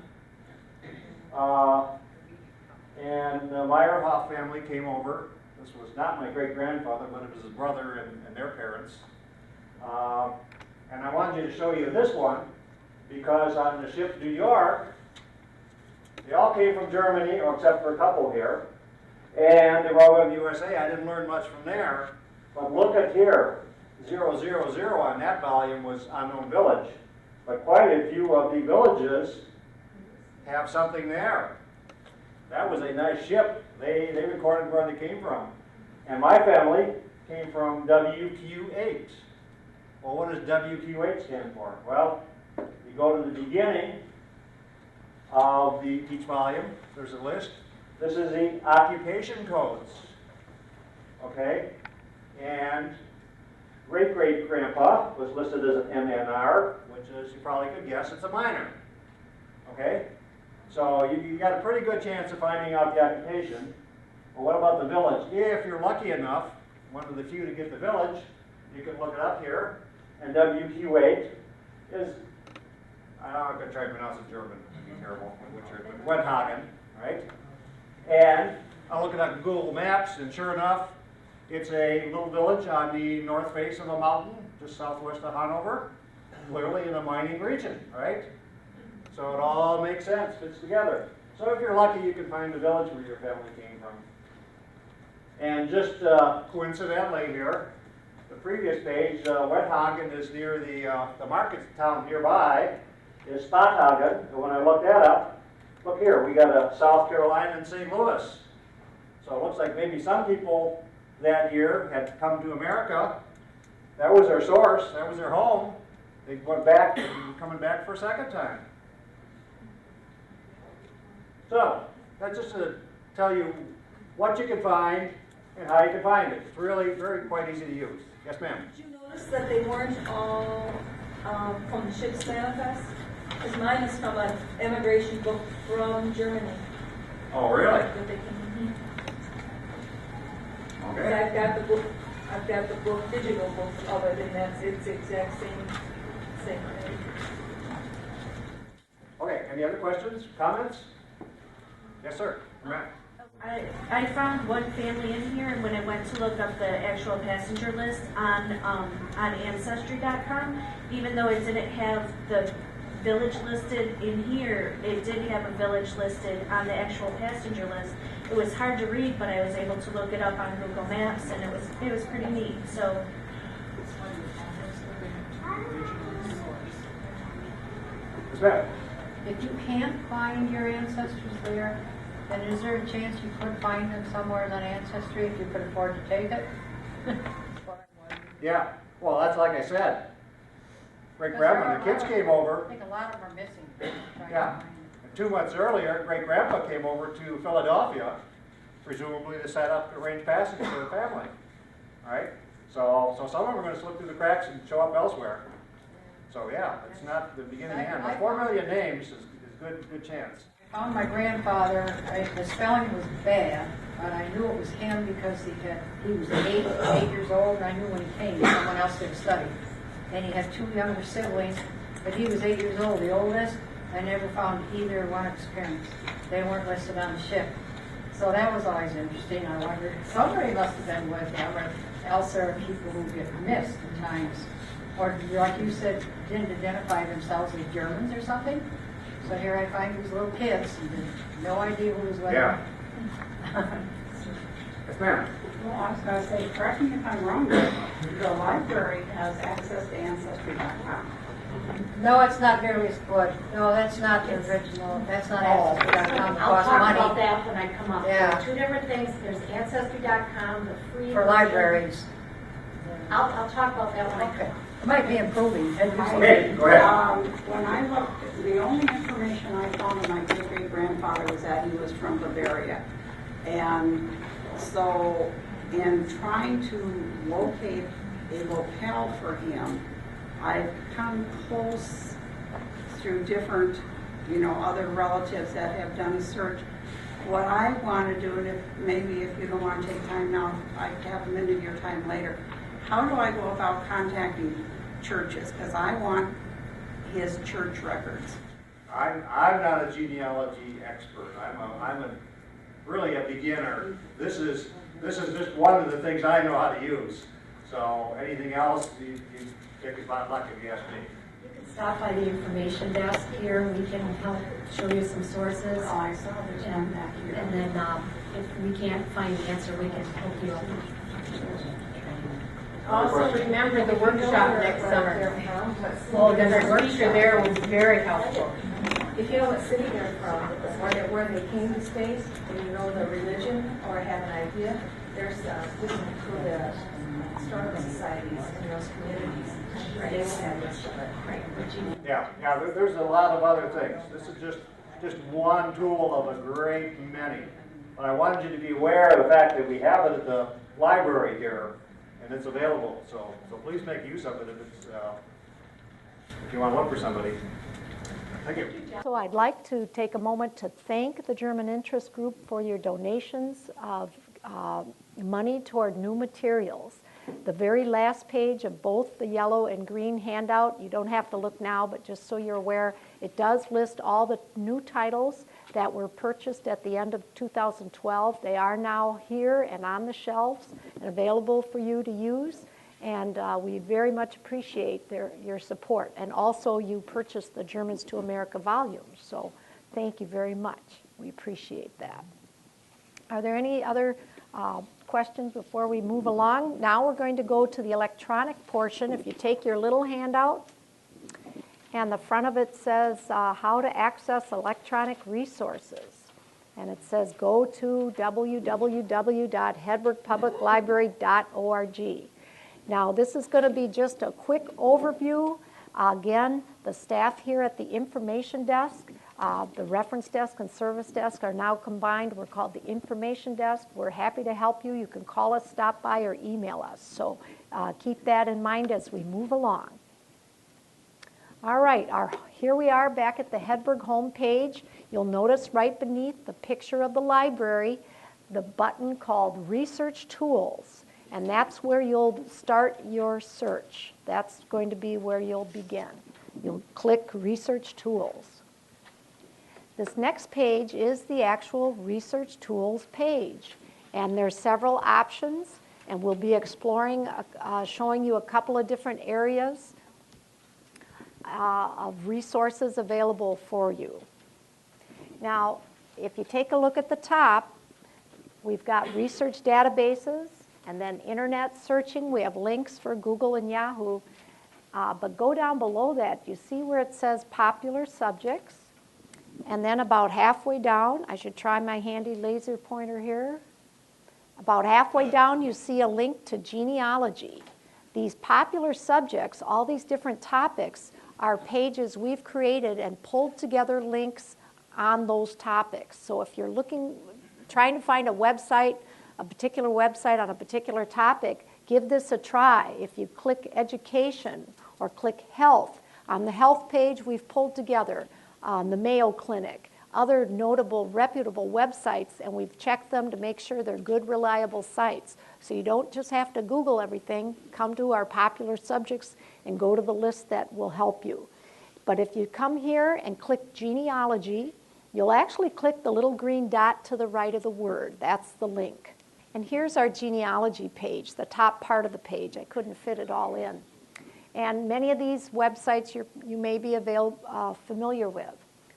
And the Meyerhoff family came over. This was not my great-grandfather, but it was his brother and their parents. And I wanted to show you this one, because on the ship New York, they all came from Germany, except for a couple here. And they were all in the USA. I didn't learn much from there. But look at here. 000 on that volume was unknown village. But quite a few of the villages have something there. That was a nice ship. They recorded where they came from. And my family came from WQ8. Well, what does WQ8 stand for? Well, you go to the beginning of each volume. There's a list. This is the occupation codes. Okay? And great-great-grandpa was listed as an MNR, which is, you probably could guess, it's a minor. Okay? So you got a pretty good chance of finding out the occupation. Well, what about the village? If you're lucky enough, one of the few to get the village, you can look it up here. And WQ8 is, I'm going to try to pronounce it German, it'd be terrible, but Wendhagen, right? And I look it up in Google Maps, and sure enough, it's a little village on the north face of a mountain, just southwest of Hanover, clearly in a mining region, right? So it all makes sense, fits together. So if you're lucky, you can find the village where your family came from. And just coincidentally here, the previous page, Wendhagen is near the market town nearby, is Stadthagen. And when I looked that up, look here, we got a South Carolina and St. Louis. So it looks like maybe some people that year had come to America. That was their source, that was their home. They went back and were coming back for a second time. So that's just to tell you what you can find and how you can find it. It's really quite easy to use. Yes, ma'am. Did you notice that they weren't all from the ship's manifest? Because mine is from an immigration book from Germany. Oh, really? That they can, Okay. I've got the book, digital book of it, and it's the exact same thing. Okay, any other questions, comments? Yes, sir. Matt. I found one family in here, and when I went to look up the actual passenger list on Ancestry.com, even though it didn't have the village listed in here, it did have a village listed on the actual passenger list. It was hard to read, but I was able to look it up on Google Maps, and it was pretty neat. So. Yes, ma'am. If you can't find your ancestors there, then is there a chance you could find them somewhere on Ancestry if you could afford to take it? Yeah, well, that's like I said. Great-grandma, the kids came over. I think a lot of them are missing. Yeah. And 2 months earlier, great-grandpa came over to Philadelphia, presumably to set up arrange passage for the family. All right? So some of them are going to slip through the cracks and show up elsewhere. So yeah, it's not the beginning and end. But 4 million names is good chance. I found my grandfather. The spelling was bad, but I knew it was him because he was 8 years old, and I knew when he came, someone else did study. And he had 2 younger siblings, but he was 8 years old, the oldest. I never found either one of his parents. They weren't listed on the ship. So that was always interesting. I wondered, somebody must have been with him, or else there are people who get missed at times. Or like you said, didn't identify themselves as Germans or something. So here I find these little kids, and no idea who was with them. Yes, ma'am. Well, I was going to say, correct me if I'm wrong, but the library has access to Ancestry.com. No, it's not Various Blood. No, that's not the original. That's not Ancestry.com. It I'll costs talk money about that when I come up. Yeah. There are 2 different things. There's Ancestry.com, the free for version. libraries. I'll talk about that when I come Okay. up. It might be improving. Okay, go ahead. When I looked, the only information I found of my great-great-grandfather was that he was from Bavaria. And so in trying to locate a locale for him, I've come close through different, other relatives that have done a search. What I want to do, and maybe if you don't want to take time now, I have a minute of your time later. How do I go about contacting churches? Because I want his church records. I'm not a genealogy expert. I'm really a beginner. This is just one of the things I know how to use. So anything else, you take a bad luck if you ask me. You can stop by the information desk here. We can help show you some sources. Oh, I saw there's one back here. And then if we can't find the answer, we can help you out. Also, remember the workshop next summer. Well, the workshop there was very helpful. If you know what city they're from, where they came to states, and you know the religion or have an idea, there's we can include the historical societies in those communities. They will have this. Yeah. There's a lot of other things. This is just one tool of a great many. But I wanted you to be aware of the fact that we have it at the library here. And and it's available. So please make use of it if you want to look for somebody. Thank you. So I'd like to take a moment to thank the German Interest Group for your donations of money toward new materials. The very last page of both the yellow and green handout, you don't have to look now, but just so you're aware, it does list all the new titles that were purchased at the end of 2012. They are now here and on the shelves and available for you to use. And we very much appreciate your support. And also, you purchased the Germans to America volumes. So thank you very much. We appreciate that. Are there any other questions before we move along? Now we're going to go to the electronic portion. If you take your little handout, and the front of it says how to access electronic resources. And it says go to www.hedbergpubliclibrary.org. Now, this is going to be just a quick overview. Again, the staff here at the information desk, the reference desk and service desk are now combined. We're called the information desk. We're happy to help you. You can call us, stop by, or email us. So keep that in mind as we move along. All right, here we are back at the Hedberg home page. You'll notice right beneath the picture of the library, the button called Research Tools. And that's where you'll start your search. That's going to be where you'll begin. You'll click Research Tools. This next page is the actual Research Tools page. And there's several options, and we'll be exploring, showing you a couple of different areas of resources available for you. Now, if you take a look at the top, we've got research databases, and then internet searching. We have links for Google and Yahoo. But go down below that. You see where it says popular subjects. And then about halfway down, I should try my handy laser pointer here. About halfway down, you see a link to genealogy. These popular subjects, all these different topics, are pages we've created and pulled together links on those topics. So if you're trying to find a website, a particular website on a particular topic, give this a try. If you click education or click health, on the health page we've pulled together the Mayo Clinic, other notable, reputable websites, and we've checked them to make sure they're good, reliable sites. So you don't just have to Google everything. Come to our popular subjects and go to the list that will help you. But if you come here and click genealogy, you'll actually click the little green dot to the right of the word. That's the link. And here's our genealogy page, the top part of the page. I couldn't fit it all in. And many of these websites you may be familiar with.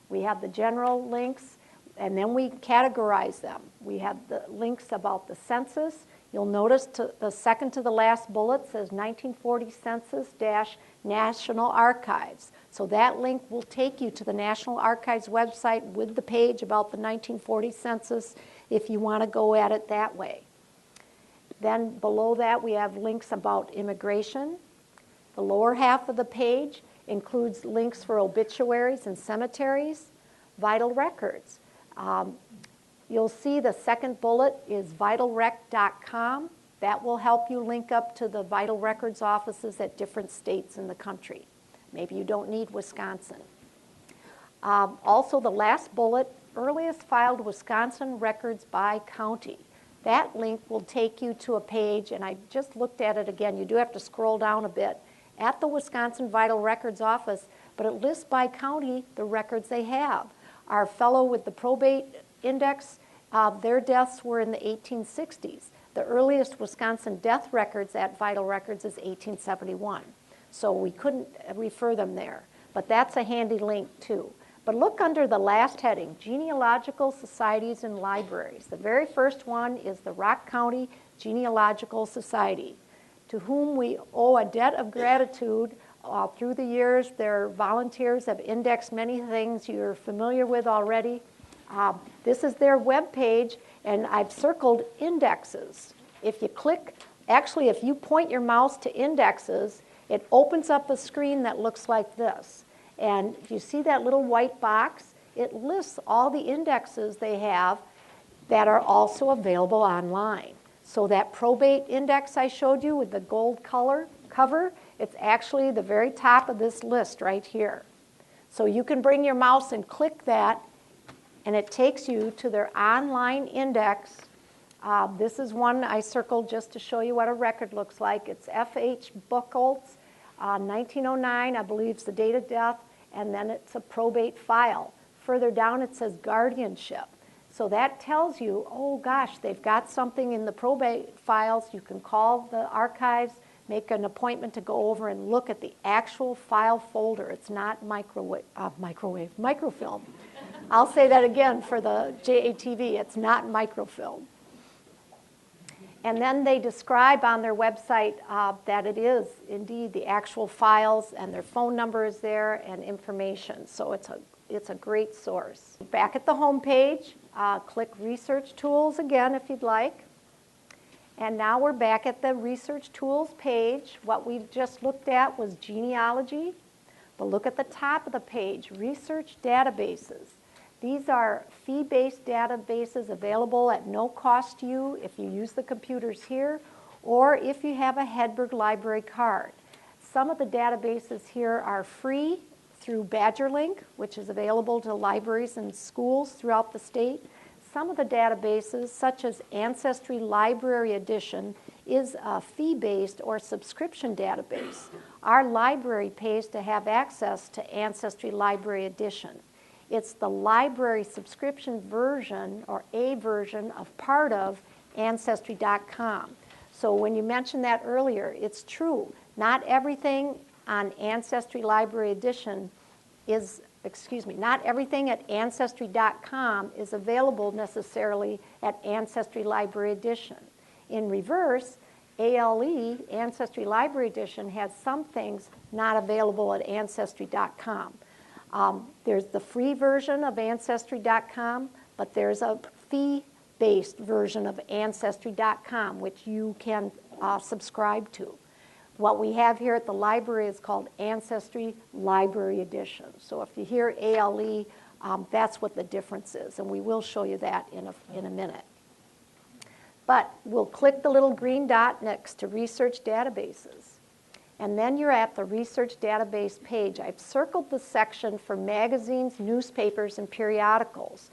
We have the general links, and then we categorize them. We have the links about the census. You'll notice the second to the last bullet says 1940 Census-National Archives. So that link will take you to the National Archives website with the page about the 1940 census if you want to go at it that way. Then below that we have links about immigration. The lower half of the page includes links for obituaries and cemeteries, vital records. You'll see the second bullet is vitalrec.com. That will help you link up to the vital records offices at different states in the country. Maybe you don't need Wisconsin. Also, the last bullet, earliest filed Wisconsin records by county. That link will take you to a page, and I just looked at it again. You do have to scroll down a bit, at the Wisconsin Vital Records Office, but it lists by county the records they have. Our fellow with the probate index, their deaths were in the 1860s. The earliest Wisconsin death records at Vital Records is 1871. So we couldn't refer them there. But that's a handy link too. But look under the last heading, Genealogical Societies and Libraries. The very first one is the Rock County Genealogical Society, to whom we owe a debt of gratitude. Through the years, their volunteers have indexed many things you're familiar with already. This is their web page, and I've circled indexes. If you click, actually, if you point your mouse to indexes, it opens up a screen that looks like this. And if you see that little white box, it lists all the indexes they have that are also available online. So that probate index I showed you with the gold color cover, it's actually the very top of this list right here. So you can bring your mouse and click that, and it takes you to their online index. This is one I circled just to show you what a record looks like. It's F.H. Buchholz, 1909, I believe is the date of death, and then it's a probate file. Further down it says guardianship. So that tells you, oh gosh, they've got something in the probate files. You can call the archives, make an appointment to go over and look at the actual file folder. It's not microfilm. I'll say that again for the JATV, it's not microfilm. And then they describe on their website that it is indeed the actual files, and their phone number is there and information. So it's a great source. Back at the home page, click Research Tools again if you'd like. And now we're back at the Research Tools page. What we just looked at was genealogy. But look at the top of the page, Research Databases. These are fee-based databases available at no cost to you if you use the computers here or if you have a Hedberg Library card. Some of the databases here are free through BadgerLink, which is available to libraries and schools throughout the state. Some of the databases, such as Ancestry Library Edition, is a fee-based or subscription database. Our library pays to have access to Ancestry Library Edition. It's the library subscription version, or a version of part of Ancestry.com. So when you mentioned that earlier, it's true. Not everything on Ancestry Library Edition is, not everything at Ancestry.com is available necessarily at Ancestry Library Edition. In reverse, ALE, Ancestry Library Edition, has some things not available at Ancestry.com. There's the free version of Ancestry.com, but there's a fee-based version of Ancestry.com, which you can subscribe to. What we have here at the library is called Ancestry Library Edition. So if you hear ALE, that's what the difference is, and we will show you that in a minute. But we'll click the little green dot next to Research Databases. And then you're at the Research Database page. I've circled the section for magazines, newspapers, and periodicals.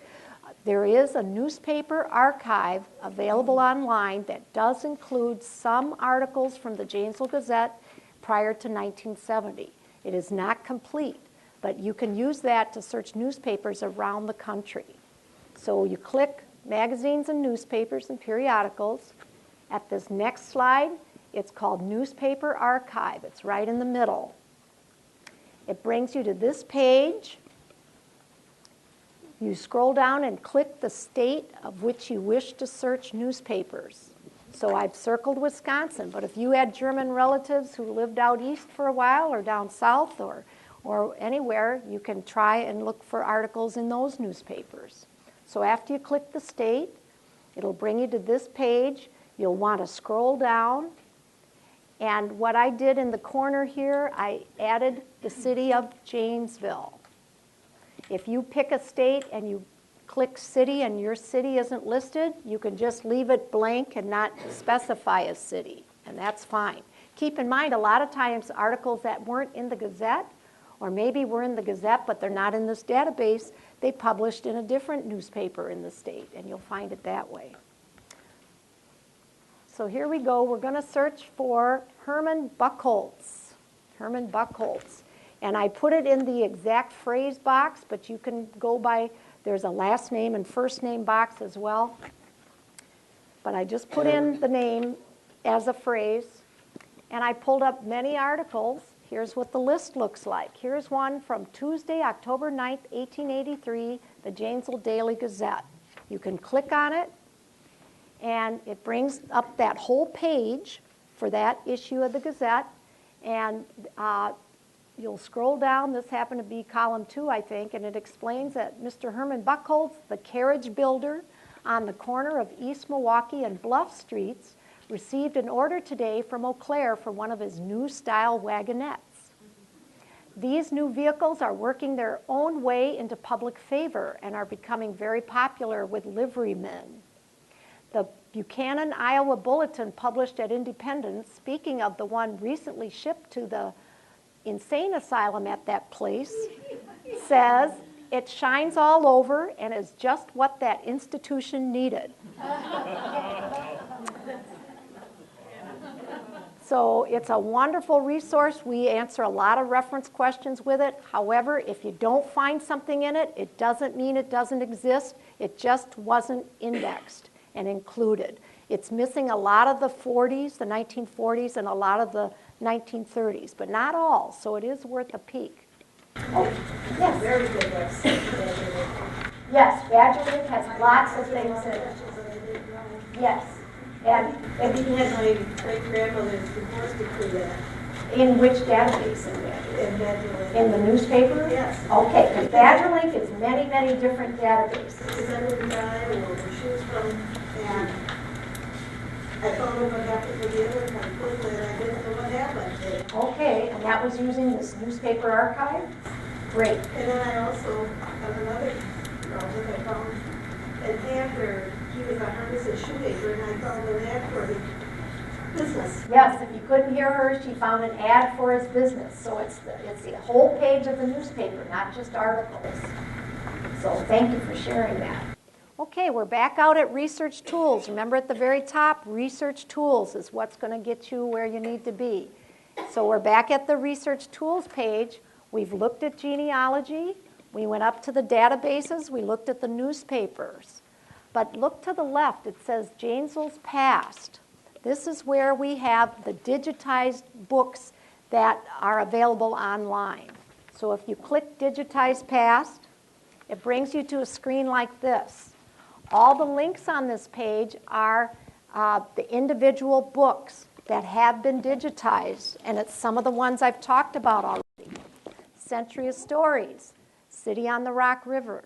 There is a newspaper archive available online that does include some articles from the Janesville Gazette prior to 1970. It is not complete, but you can use that to search newspapers around the country. So you click magazines and newspapers and periodicals. At this next slide, it's called Newspaper Archive. It's right in the middle. It brings you to this page. You scroll down and click the state of which you wish to search newspapers. So I've circled Wisconsin, but if you had German relatives who lived out east for a while or down south or anywhere, you can try and look for articles in those newspapers. So after you click the state, it'll bring you to this page. You'll want to scroll down. And what I did in the corner here, I added the city of Janesville. If you pick a state and you click city and your city isn't listed, you can just leave it blank and not specify a city, and that's fine. Keep in mind, a lot of times articles that weren't in the Gazette, or maybe were in the Gazette but they're not in this database, they published in a different newspaper in the state, and you'll find it that way. So here we go. We're going to search for Herman Buchholz. Herman Buchholz. And I put it in the exact phrase box, but you can go by, there's a last name and first name box as well. But I just put in the name as a phrase. And I pulled up many articles. Here's what the list looks like. Here's one from Tuesday, October 9th, 1883, the Janesville Daily Gazette. You can click on it, and it brings up that whole page for that issue of the Gazette. And you'll scroll down. This happened to be column 2, I think, and it explains that Mr. Herman Buchholz, the carriage builder on the corner of East Milwaukee and Bluff Streets, received an order today from Eau Claire for one of his new style wagonettes. These new vehicles are working their own way into public favor and are becoming very popular with liverymen. The Buchanan, Iowa Bulletin published at Independence, speaking of the one recently shipped to the insane asylum at that place, says, "It shines all over and is just what that institution needed." So it's a wonderful resource. We answer a lot of reference questions with it. However, if you don't find something in it, it doesn't mean it doesn't exist. It just wasn't indexed and included. It's missing a lot of the 40s, the 1940s, and a lot of the 1930s, but not all, so it is worth a peek. Oh, yes. Very good website. Yes, Badger Link has lots of things in it. Yes. And I didn't have my great-grandmother's divorce decree yet. in which database in there? In Badger In the newspaper? Yes. Okay, because Badger Link is many, many different databases. Because I lived in Iowa, where she was from, and I found out what happened to the other one quickly, and I didn't know what happened. Okay, and that was using this newspaper archive? Great. And then I also have another relative I found an ad where he was a harness and shoemaker, and I found an ad for his business. Yes, if you couldn't hear her, she found an ad for his business. So it's the whole page of the newspaper, not just articles. So thank you for sharing that. Okay, we're back out at Research Tools. Remember at the very top, Research Tools is what's going to get you where you need to be. So we're back at the Research Tools page. We've looked at genealogy. We went up to the databases. We looked at the newspapers. But look to the left. It says Janesville's Past. This is where we have the digitized books that are available online. So if you click Digitize Past, it brings you to a screen like this. All the links on this page are the individual books that have been digitized, and it's some of the ones I've talked about already. Century of Stories, City on the Rock River.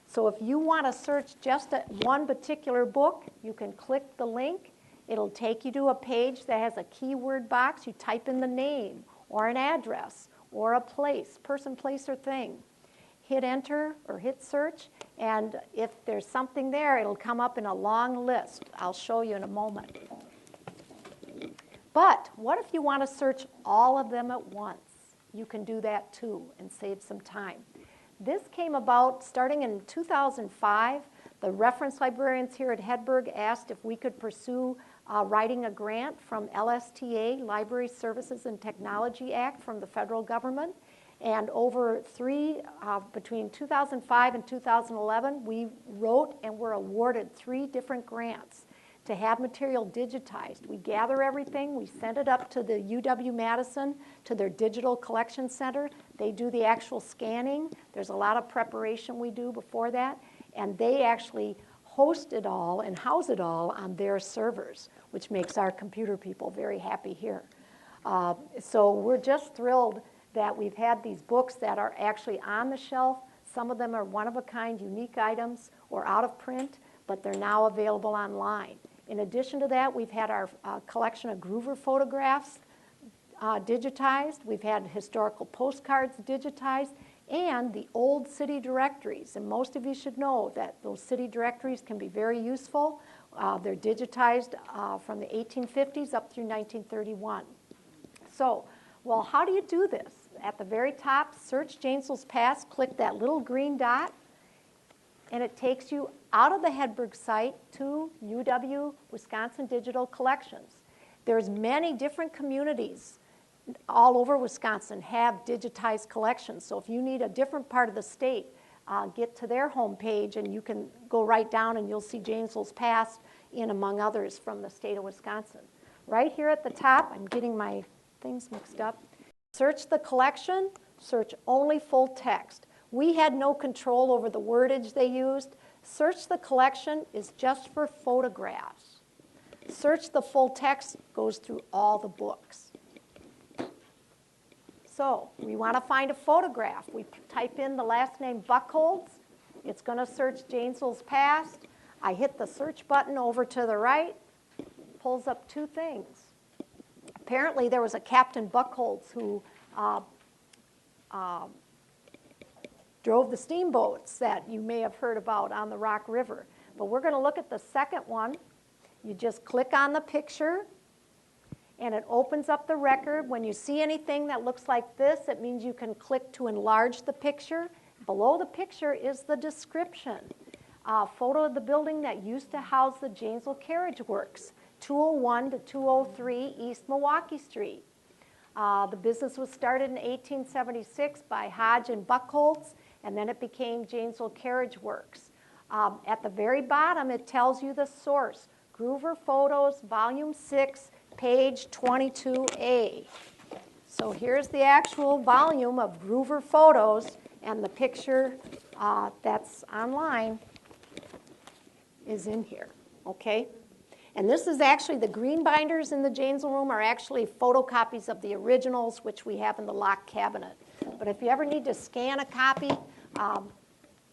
So if you want to search just one particular book, you can click the link. It'll take you to a page that has a keyword box. You type in the name or an address or a place, person, place, or thing. Hit enter or hit search, and if there's something there, it'll come up in a long list. I'll show you in a moment. But what if you want to search all of them at once? You can do that too and save some time. This came about starting in 2005. The reference librarians here at Hedberg asked if we could pursue writing a grant from LSTA, Library Services and Technology Act, from the federal government. And over between 2005 and 2011, we wrote and were awarded 3 different grants to have material digitized. We gather everything, we send it up to the UW-Madison, to their digital collection center. They do the actual scanning. There's a lot of preparation we do before that. And they actually host it all and house it all on their servers, which makes our computer people very happy here. So we're just thrilled that we've had these books that are actually on the shelf. Some of them are one-of-a-kind, unique items or out of print, but they're now available online. In addition to that, we've had our collection of Groover photographs digitized. We've had historical postcards digitized, and the old city directories. And most of you should know that those city directories can be very useful. They're digitized from the 1850s up through 1931. So, well, how do you do this? At the very top, search Janesville's Past, click that little green dot, and it takes you out of the Hedberg site to UW-Wisconsin Digital Collections. There's many different communities all over Wisconsin have digitized collections. So if you need a different part of the state, get to their homepage and you can go right down and you'll see Janesville's Past in, among others, from the state of Wisconsin. Right here at the top, I'm getting my things mixed up. Search the collection, search only full text. We had no control over the wordage they used. Search the collection is just for photographs. Search the full text goes through all the books. So we want to find a photograph. We type in the last name Buchholz. It's going to search Janesville's Past. I hit the search button over to the right. Pulls up 2 things. Apparently there was a Captain Buchholz who drove the steamboats that you may have heard about on the Rock River. But we're going to look at the second one. You just click on the picture, and it opens up the record. When you see anything that looks like this, it means you can click to enlarge the picture. Below the picture is the description. A photo of the building that used to house the Janesville Carriage Works, 201 to 203 East Milwaukee Street. The business was started in 1876 by Hodge and Buchholz, and then it became Janesville Carriage Works. At the very bottom, it tells you the source, Groover Photos, Volume 6, page 22A. So here's the actual volume of Groover Photos, and the picture that's online is in here, okay? And this is actually, the green binders in the Janesville room are actually photocopies of the originals, which we have in the locked cabinet. But if you ever need to scan a copy,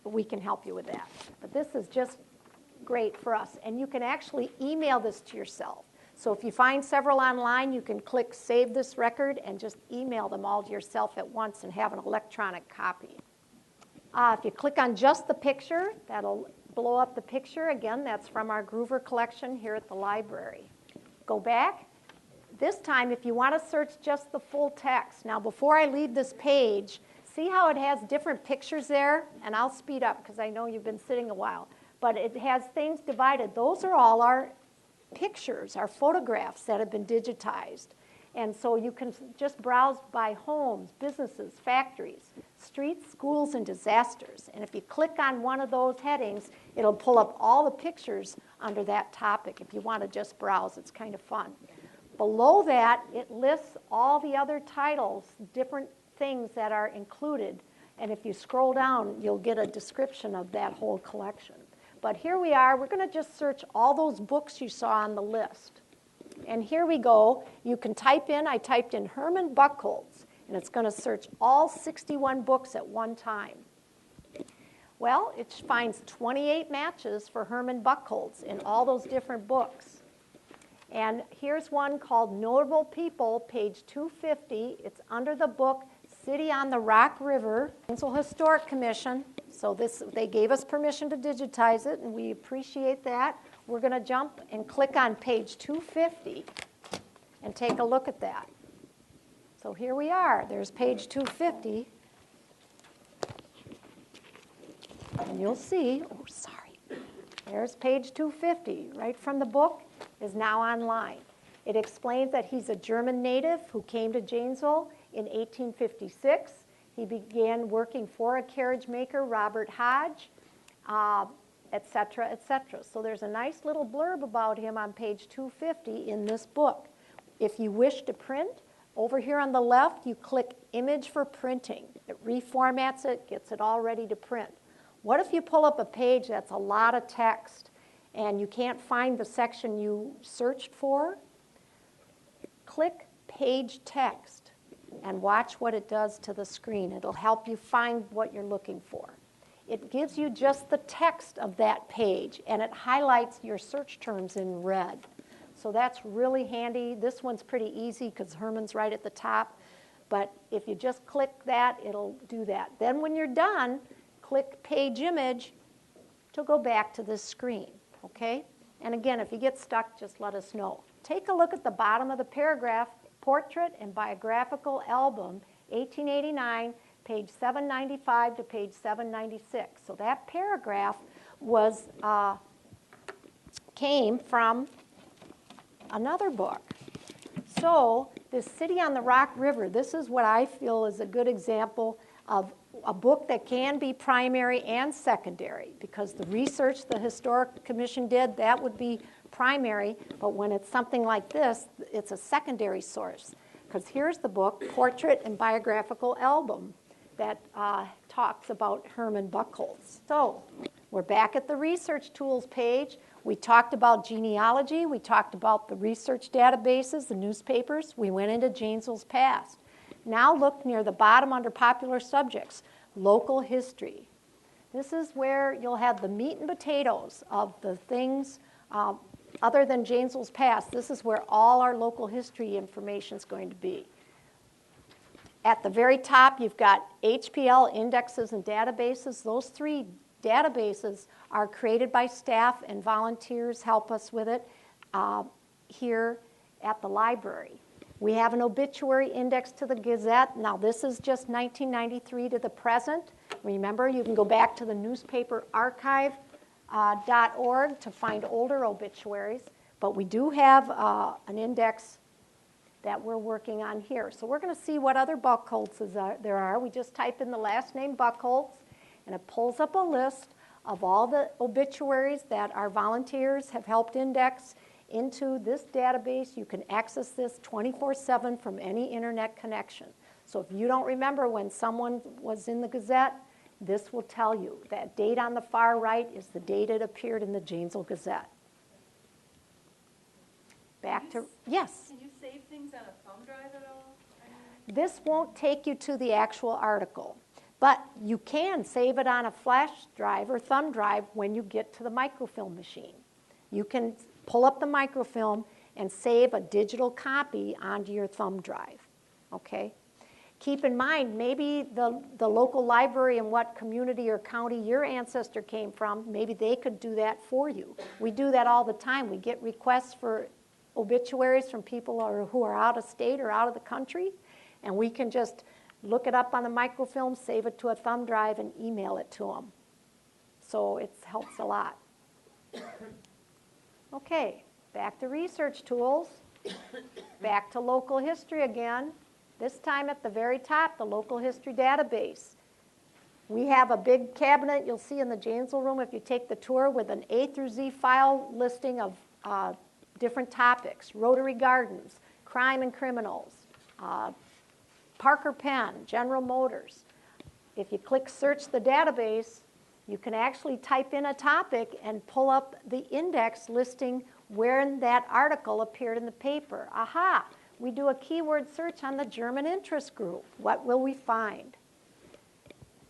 we can help you with that. But this is just great for us. And you can actually email this to yourself. So if you find several online, you can click Save This Record and just email them all to yourself at once and have an electronic copy. If you click on just the picture, that'll blow up the picture. Again, that's from our Groover collection here at the library. Go back. This time, if you want to search just the full text. Now, before I leave this page, see how it has different pictures there? And I'll speed up because I know you've been sitting a while. But it has things divided. Those are all our pictures, our photographs that have been digitized. And so you can just browse by homes, businesses, factories, streets, schools, and disasters. And if you click on one of those headings, it'll pull up all the pictures under that topic. If you want to just browse, it's kind of fun. Below that, it lists all the other titles, different things that are included. And if you scroll down, you'll get a description of that whole collection. But here we are. We're going to just search all those books you saw on the list. And here we go. You can type in, I typed in Herman Buchholz, and it's going to search all 61 books at one time. Well, it finds 28 matches for Herman Buchholz in all those different books. And here's one called Notable People, page 250. It's under the book City on the Rock River, Janesville Historic Commission. So they gave us permission to digitize it, and we appreciate that. We're going to jump and click on page 250 and take a look at that. So here we are. There's page 250. And you'll see, oh, sorry. There's page 250, right from the book, is now online. It explains that he's a German native who came to Janesville in 1856. He began working for a carriage maker, Robert Hodge, et cetera, et cetera. So there's a nice little blurb about him on page 250 in this book. If you wish to print, over here on the left, you click Image for Printing. It reformats it, gets it all ready to print. What if you pull up a page that's a lot of text and you can't find the section you searched for? Click Page Text and watch what it does to the screen. It'll help you find what you're looking for. It gives you just the text of that page, and it highlights your search terms in red. So that's really handy. This one's pretty easy because Herman's right at the top. But if you just click that, it'll do that. Then when you're done, click Page Image to go back to this screen, okay? And again, if you get stuck, just let us know. Take a look at the bottom of the paragraph, Portrait and Biographical Album, 1889, page 795 to page 796. So that paragraph was came from another book. So this City on the Rock River, this is what I feel is a good example of a book that can be primary and secondary, because the research the Historic Commission did, that would be primary, but when it's something like this, it's a secondary source. Because here's the book, Portrait and Biographical Album, that talks about Herman Buchholz. So we're back at the research tools page. We talked about genealogy. We talked about the research databases, the newspapers. We went into Janesville's past. Now look near the bottom under popular subjects, local history. This is where you'll have the meat and potatoes of the things other than Janesville's past. This is where all our local history information is going to be. At the very top, you've got HPL indexes and databases. Those three databases are created by staff, and volunteers help us with it. here at the library. We have an obituary index to the Gazette. Now this is just 1993 to the present. Remember, you can go back to the newspaperarchive.org to find older obituaries, but we do have an index that we're working on here. So we're going to see what other Buchholzes there are. We just type in the last name Buchholz, and it pulls up a list of all the obituaries that our volunteers have helped index into this database. You can access this 24/7 from any internet connection. So if you don't remember when someone was in the Gazette, this will tell you. That date on the far right is the date it appeared in the Janesville Gazette. Yes? Can you save things on a thumb drive at all? This won't take you to the actual article, but you can save it on a flash drive or thumb drive when you get to the microfilm machine. You can pull up the microfilm and save a digital copy onto your thumb drive, okay? Keep in mind, maybe the local library in what community or county your ancestor came from, maybe they could do that for you. We do that all the time. We get requests for obituaries from people who are out of state or out of the country, and we can just look it up on the microfilm, save it to a thumb drive, and email it to them. So it helps a lot. Okay, back to research tools. Back to local history again. This time at the very top, the local history database. We have a big cabinet you'll see in the Janesville room if you take the tour with an A through Z file listing of different topics. Rotary Gardens, crime and criminals, Parker Pen, General Motors. If you click search the database, you can actually type in a topic and pull up the index listing where that article appeared in the paper. Aha! We do a keyword search on the German interest group. What will we find?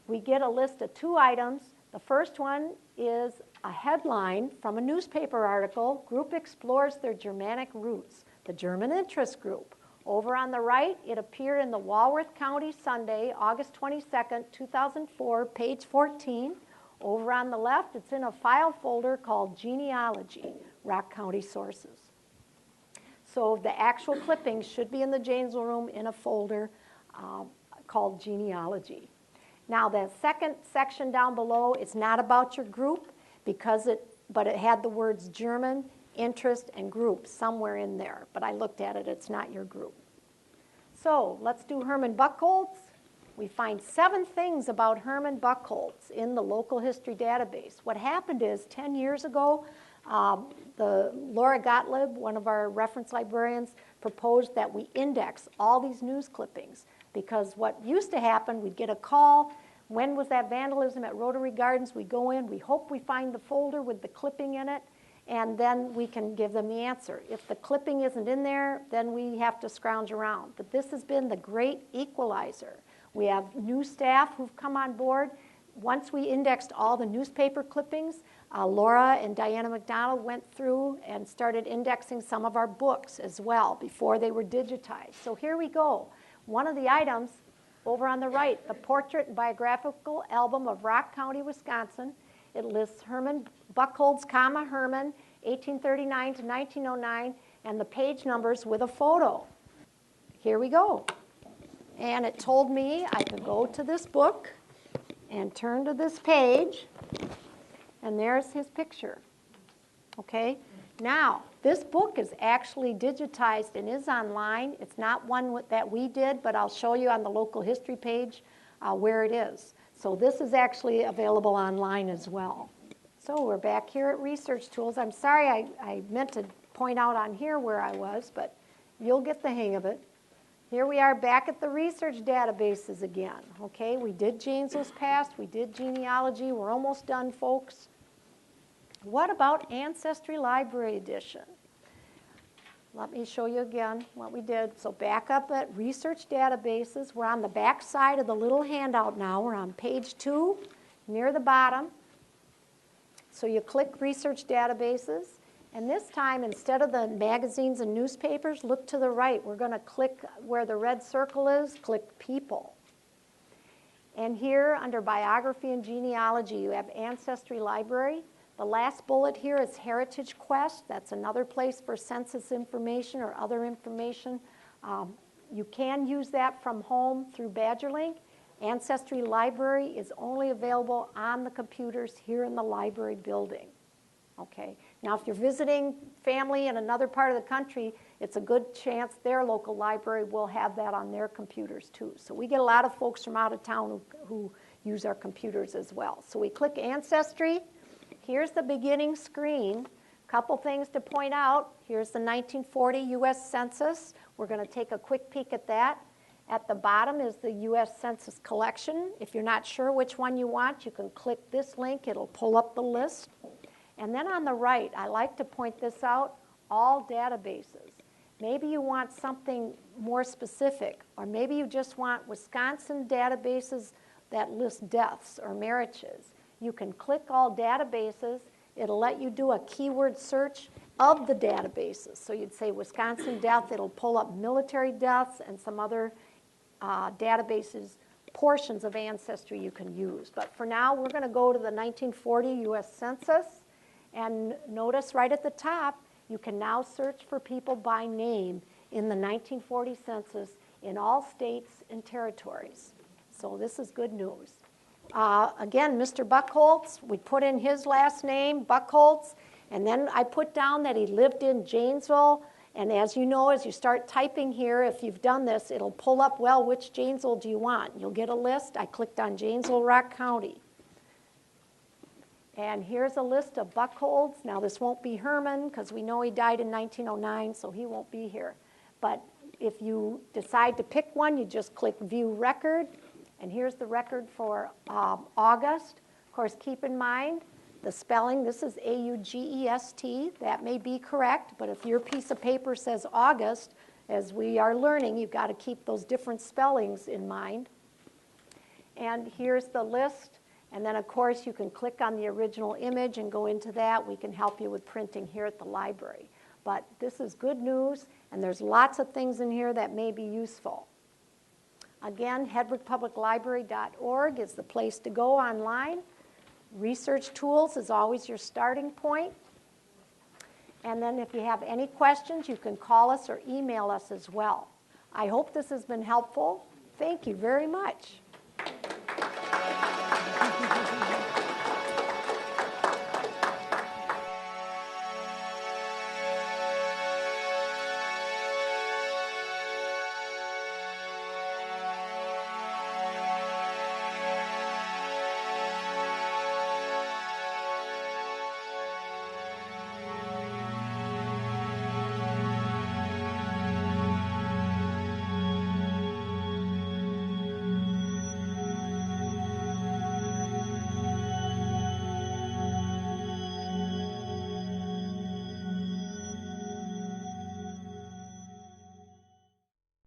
We get a list of 2 items. The first one is a headline from a newspaper article. Group explores their Germanic roots. The German interest group. Over on the right, it appeared in the Walworth County Sunday, August 22nd, 2004, page 14. Over on the left, it's in a file folder called Genealogy, Rock County Sources. So the actual clippings should be in the Janesville room in a folder called Genealogy. Now the second section down below, it's not about your group but it had the words German, interest, and group somewhere in there. But I looked at it, it's not your group. So let's do Herman Buchholz. We find 7 things about Herman Buchholz in the local history database. What happened is 10 years ago, Laura Gottlieb, one of our reference librarians, proposed that we index all these news clippings because what used to happen, we'd get a call, when was that vandalism at Rotary Gardens? We go in, we hope we find the folder with the clipping in it, and then we can give them the answer. If the clipping isn't in there, then we have to scrounge around. But this has been the great equalizer. We have new staff who've come on board. Once we indexed all the newspaper clippings, Laura and Diana McDonald went through and started indexing some of our books as well before they were digitized. So here we go. One of the items over on the right, the Portrait and Biographical Album of Rock County, Wisconsin. It lists Herman Buchholz, Herman, 1839 to 1909, and the page numbers with a photo. Here we go. And it told me I could go to this book and turn to this page, and there's his picture. Okay? Now, this book is actually digitized and is online. It's not one that we did, but I'll show you on the local history page where it is. So this is actually available online as well. So we're back here at Research Tools. I'm sorry I meant to point out on here where I was, but you'll get the hang of it. Here we are back at the research databases again. Okay, we did Janesville's past, we did genealogy. We're almost done, folks. What about Ancestry Library Edition? Let me show you again what we did. So back up at research databases. We're on the back side of the little handout now. We're on page 2, near the bottom. So you click research databases. And this time, instead of the magazines and newspapers, look to the right. We're going to click where the red circle is, click people. And here, under biography and genealogy, you have Ancestry Library. The last bullet here is Heritage Quest. That's another place for census information or other information. You can use that from home through BadgerLink. Ancestry Library is only available on the computers here in the library building. Okay. Now, if you're visiting family in another part of the country, it's a good chance their local library will have that on their computers too. So we get a lot of folks from out of town who use our computers as well. So we click Ancestry. Here's the beginning screen. Couple things to point out. Here's the 1940 U.S. Census. We're going to take a quick peek at that. At the bottom is the U.S. Census Collection. If you're not sure which one you want, you can click this link. It'll pull up the list. And then on the right, I like to point this out, all databases. Maybe you want something more specific, or maybe you just want Wisconsin databases that list deaths or marriages. You can click all databases. It'll let you do a keyword search of the databases. So you'd say Wisconsin death, it'll pull up military deaths and some other databases, portions of Ancestry you can use. But for now, we're going to go to the 1940 U.S. Census. And notice right at the top, you can now search for people by name in the 1940 census in all states and territories. So this is good news. Again, Mr. Buchholz, we put in his last name, Buchholz, and then I put down that he lived in Janesville. And as you know, as you start typing here, if you've done this, it'll pull up, well, which Janesville do you want? You'll get a list. I clicked on Janesville, Rock County. And here's a list of Buchholz. Now, this won't be Herman, because we know he died in 1909, so he won't be here. But if you decide to pick one, you just click View Record. And here's the record for August. Of course, keep in mind the spelling. This is A-U-G-E-S-T. That may be correct, but if your piece of paper says August, as we are learning, you've got to keep those different spellings in mind. And here's the list. And then, of course, you can click on the original image and go into that. We can help you with printing here at the library. But this is good news, and there's lots of things in here that may be useful. Again, hedbergpubliclibrary.org is the place to go online. Research tools is always your starting point. And then if you have any questions, you can call us or email us as well. I hope this has been helpful. Thank you very much.